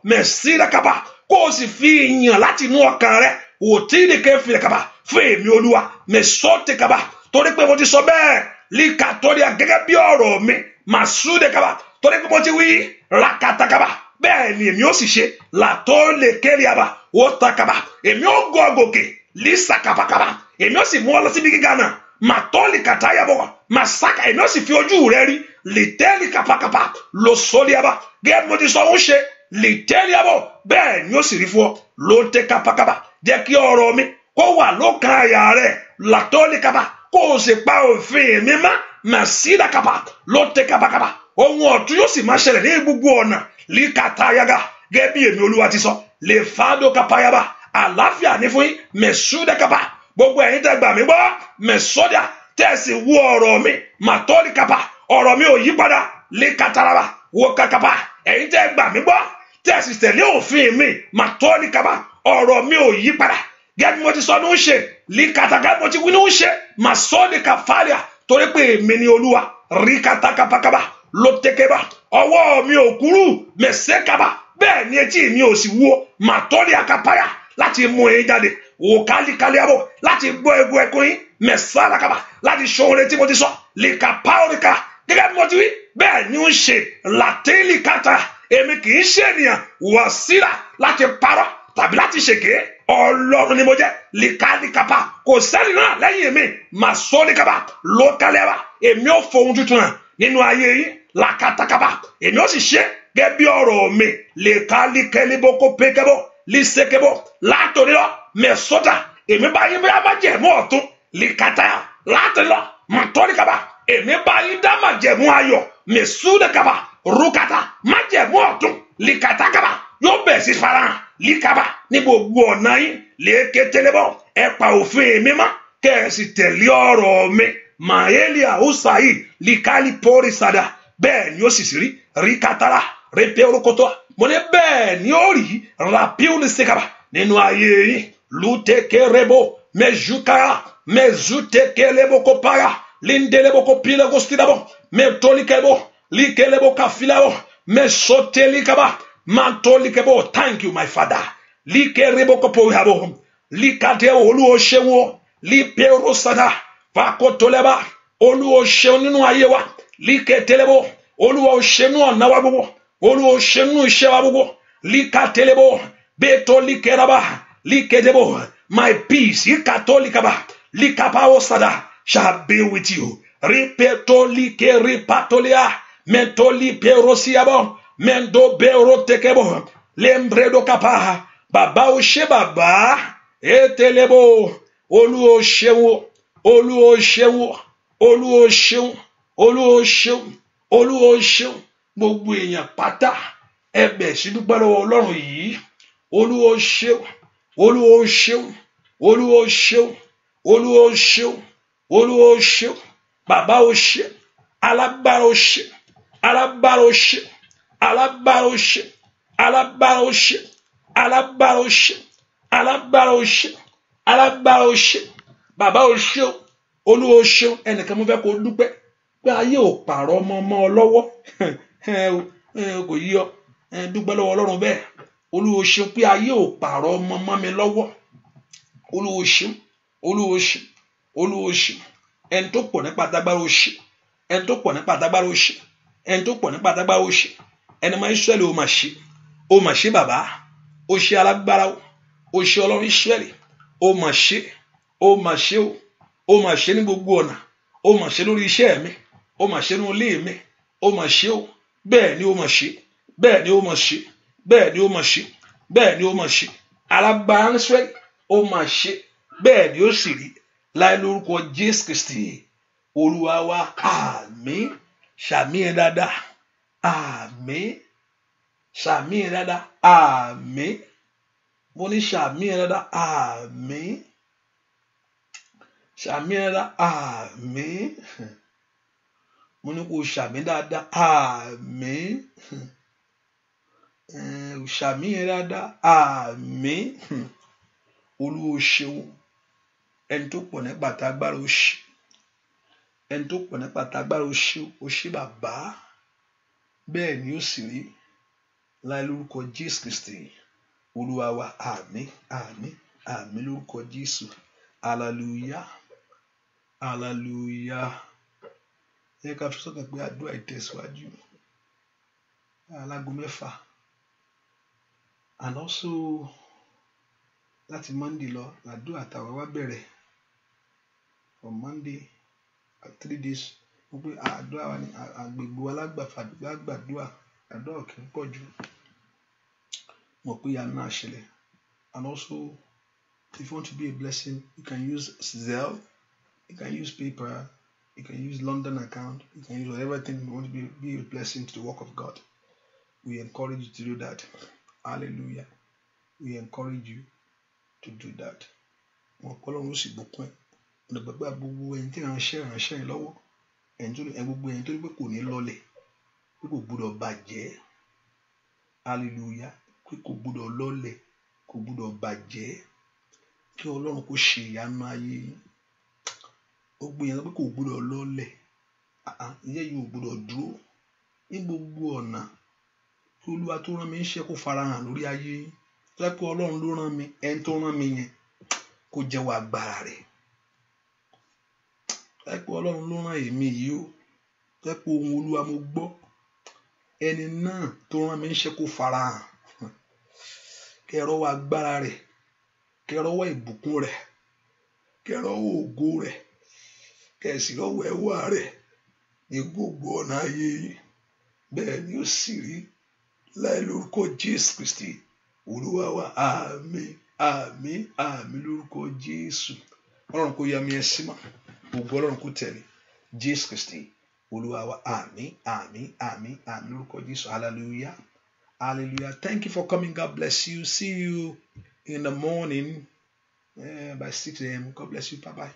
me sira kaba kó o sì fi ìyàn láti inú ọkàn rẹ wò tí ní ké fi kaba fún èmi olúwa me sote kaba torí pé mo ti sọ bẹ́ẹ̀ likatoria gẹ́gẹ́ bí ọ̀rọ̀ mi ma sude kaba torí pé mo ti wí rakata kaba bẹ́ẹ̀ ni èmi ó sì ṣe làtó lè kéré aba ó ta kaba èmi ó gọ gòkè lisa kapakaba èmi ó sì mú ọ lọ síbi gíga náà màtọ́lì kàtáyàbọ̀ màsáka èmi ó sì fi ojú rẹ rí lìtẹ́lì kapakapa lọ sọ́líàbà gẹ́gẹ́ bí mo ti sọ ń ṣe lìtẹ́lìàbọ̀ bẹ́ẹ̀ ni ó sì rí fún ọ ló tẹ kapakaba jẹ́ kí ọ̀rọ̀ mi kó wà lókàn àyà rẹ làtọ́lì kapa kó o sì pa òfin mi má màsídà kapa ló tẹ kapakaba ohun ọ̀tún yóò sì máa ṣẹlẹ̀ ní gbogbo ọ̀nà líkàtáyàgà gẹ́gẹ́ bí èmi olúwa ti sọ lè fàdó kapayaba àlàáfíà ní fún yín mẹ̀súdà kapa gbogbo ẹ̀yin tẹ́ gbà mí gbọ́ mẹ̀sọ́dà tẹ́sí wú ọ̀rọ̀ mi màtọ́lì kapa ọ̀rọ̀ mi ò yí padà lé kataraba wọ kakapa ẹ̀yin tẹ́ gbà mí gbọ́ tẹ́sí tẹ̀lé òfin mi màtọ́lì kapa ọ̀rọ̀ mi ò yí padà gẹ́gẹ́ mo ti sọ ní ń ṣe lé kataga mo ti wí ní ń ṣe màsọ́dì kafalia torí pé èmi ni olúwa rí katakapakaba ló tẹ́kẹ́bà ọwọ́ mi ò kúrú mẹ̀sẹ́ kaba bẹ́ẹ̀ ni etí mi ò sì wúwo màtọ́lì akapaya láti mú ẹyin jáde wò kálíkálí àbọ̀ láti gbọ́ egun ẹkún yín mẹ̀sára kaba láti ṣoore tí mo ti sọ lè ka páóríkà gẹ́gẹ́ bí mo ti wí bẹ́ẹ̀ ni ó ń ṣe làtẹ́lì kàtà èmi kì í ṣe ènìyàn wà síra láti parọ́ tàbí láti ṣèké ọlọ́run ni mo jẹ́ lè kálíkàpá kò sẹ́ni náà lẹ́yìn mi mà sọ́ọ́lì kaba ló kálí àbá èmi ò fohun tuntun hàn nínú ayé yín làkàtàkàbà èmi ò sì ṣe gẹ́gẹ́ bí ọ̀rọ̀ mi lè kálíkẹ́lí boko pékẹ́bọ̀ lisekebo látòrí lọ mẹsọdà èmi bá yín bá jẹ̀mú ọ̀tún likata látòrí lọ mọtọrí kaba èmi bá yín dá má jẹ̀mú ayọ̀ mẹsúdẹ kaba rúkata má jẹ̀mú ọ̀tún likata kaba yóò bẹ̀ sí farahàn likaba ní gbogbo ọ̀nà yín lẹ́kẹ̀tẹ̀lẹ́bọ̀ ẹ pa òfin mi mọ́ kẹ́ẹ̀sì tẹ̀lé ọ̀rọ̀ mi mayelia usayi likali pori sada bẹ́ẹ̀ ni ó sì rí ríkatara rẹpẹ orúkọtọ mo ní bẹ́ẹ̀ ni ó rí rapiuli sekaba nínú ayé yín lutekerebo mejukaya mezutekelebo kopaya lindelebo kopilego stilabo metolikebo likelebo kafilabo mesotelikaba mantolikebo. Thank you, my Father. Likerebo kopoyabo likate Olúwa ṣeun lipero sada fakotoleba Olúwa ṣeun nínú ayé wa liketelebo Olúwa ṣeun ọ̀nà wa gbogbo Olúwa ṣeun iṣẹ́ wa gbogbo likatelebo beto likeraba likedebo. My peace ikatolikaba likapawo sada shall be with you. Ripeto likeripatolia mentoli perosiabo mendo berotekebo lembredo kapa baba oṣé baba etelebo Olúwa ṣeun Olúwa ṣeun Olúwa ṣeun Olúwa ṣeun Olúwa ṣeun. Gbogbo èèyàn pátá ẹbẹ̀ sí dúpẹ́ lọ́wọ́ Ọlọ́run yìí. Olúwa ṣeun Olúwa ṣeun Olúwa ṣeun Olúwa ṣeun Olúwa ṣeun bàbá ó ṣe, alágbára ó ṣe, alágbára ó ṣe, alágbára ó ṣe, alágbára ó ṣe, alágbára ó ṣe, alágbára ó ṣe, alágbára ó ṣe, bàbá ó ṣe o, olúwa ó ṣe o. Ẹnìkan mo fẹ́ kó dúpẹ́ pé ayé ò pààrọ̀ ọmọ mọ́ ọ lọ́wọ́ kò yí ọ, dúpẹ́ lọ́wọ́ Ọlọ́run bẹ́ẹ̀. Olúwa ó ṣe pé ayé ò pààrọ̀ ọmọ mọ́ mi lọ́wọ́. Olúwa ó ṣe, olúwa ó ṣe, olúwa ó ṣe. Ẹni tó pọ̀ nípa tágbára ó ṣe, ẹni tó pọ̀ nípa tágbára ó ṣe, ẹni tó pọ̀ nípa tágbára ó ṣe. Ẹni máa Ísírẹ́lì ó máa ṣe, ó máa ṣe bàbá, ó ṣe alágbára ó ṣe Ọlọ́run Ísírẹ́lì, ó máa ṣe, ó máa ṣe ó máa ṣe ní gbogbo ọ̀nà, ó máa ṣe lórí iṣẹ́ mi, ó máa ṣe nínú ilé mi, ó máa ṣe ó, bẹ́ẹ̀ ni ó máa ṣe, bẹ́ẹ̀ ni ó máa ṣe, bẹ́ẹ̀ ni ó máa ṣe, bẹ́ẹ̀ ni ó máa ṣe. Alágbára Ísírẹ́lì ó máa ṣe, bẹ́ẹ̀ ni ó sì rí láì lórúkọ Jésù Kristi Olúwa wa. Àmín. Ṣàmì ẹ dáadáa. Àmín. Ṣàmì ẹ dáadáa. Àmín. Mo ní ṣàmì ẹ dáadáa. Àmín. Ṣàmì ẹ dáadáa. Àmín. Mo ní kó ṣàmì dáadáa. Àmín. Ṣàmì ẹ dáadáa. Àmín. Olúwa ṣeun. Ẹni tó pọ̀ nípa tágbára ó ṣe, ẹni tó pọ̀ nípa tágbára ó ṣe bàbá, bẹ́ẹ̀ ni ó sì rí láì lórúkọ Jésù Kristi Olúwa wa. Àmín, àmín, àmín lórúkọ Jésù. Hallelujah, hallelujah. Ẹ ká fi sọ́kàn pé àdúrà ìtẹ̀síwájú alágo 6, and also láti Monday lọ àdúrà tàwa wá bẹ̀rẹ̀ from Monday 3 days. Wọ́n pé àdúrà wa ní agbègbè alágbàdúrà, àdúrà kì í pọ̀ jù, mọ̀ pé ìyanu náà ṣẹlẹ̀. And also if you want to be a blessing, you can use Zelle, you can use PayPal, you can use London account, you can use whatever thing you want to be a blessing to the work of God. We encourage you to do that. Hallelujah. We encourage you to do that. Wọn kọ́ lọ́run ó sì bùkún ẹ̀. Ọ̀nà gbàgbà gbogbo ẹni tí ìránṣẹ́ yẹn lọ́wọ́, gbogbo ẹni tó rí pé kò ní lọlẹ̀, pé kò gbúdọ̀ bàjẹ́. Hallelujah. Pé kò gbúdọ̀ lọlẹ̀, kò gbúdọ̀ bàjẹ́. Kí Ọlọ́run kó ṣe ìyanu ayé yín. Gbogbo ẹni pé kò gbúdọ̀ lọlẹ̀, ìyẹn yìí ò gbúdọ̀ dúró ní gbogbo ọ̀nà. Kí Olúwa tó rán mi iṣẹ́ kó farahàn lórí ayé yín. Pé Ọlọ́run ló rán mi, ẹni tó rán mi yẹn kó jẹ́wọ́ agbára rẹ̀. Pé Ọlọ́run ló rán èmi yìí o. Pé ohùn Olúwa mo gbọ́. Ẹni náà tó rán mi iṣẹ́ kó farahàn. Kẹ́ rọ́wọ́ agbára rẹ̀, kẹ́ rọ́wọ́ ìbùkún rẹ̀, kẹ́ rọ́wọ́ ògo rẹ̀, kẹ́ sì rọ́wọ́ ẹwà rẹ̀ ní gbogbo ọ̀nà ayé yín. Bẹ́ẹ̀ ni ó sì rí láì lórúkọ Jésù Kristi Olúwa wa. Àmín, àmín, àmín lórúkọ Jésù. Ọlọ́run kó yá mi ẹ sí mọ́, gbogbo Ọlọ́run kó tẹ̀lé Jésù Kristi Olúwa wa. Àmín, àmín, àmín, àmín lórúkọ Jésù. Hallelujah, hallelujah. Thank you for coming. God bless you. See you in the morning by 6 a.m. God bless you. Bye bye.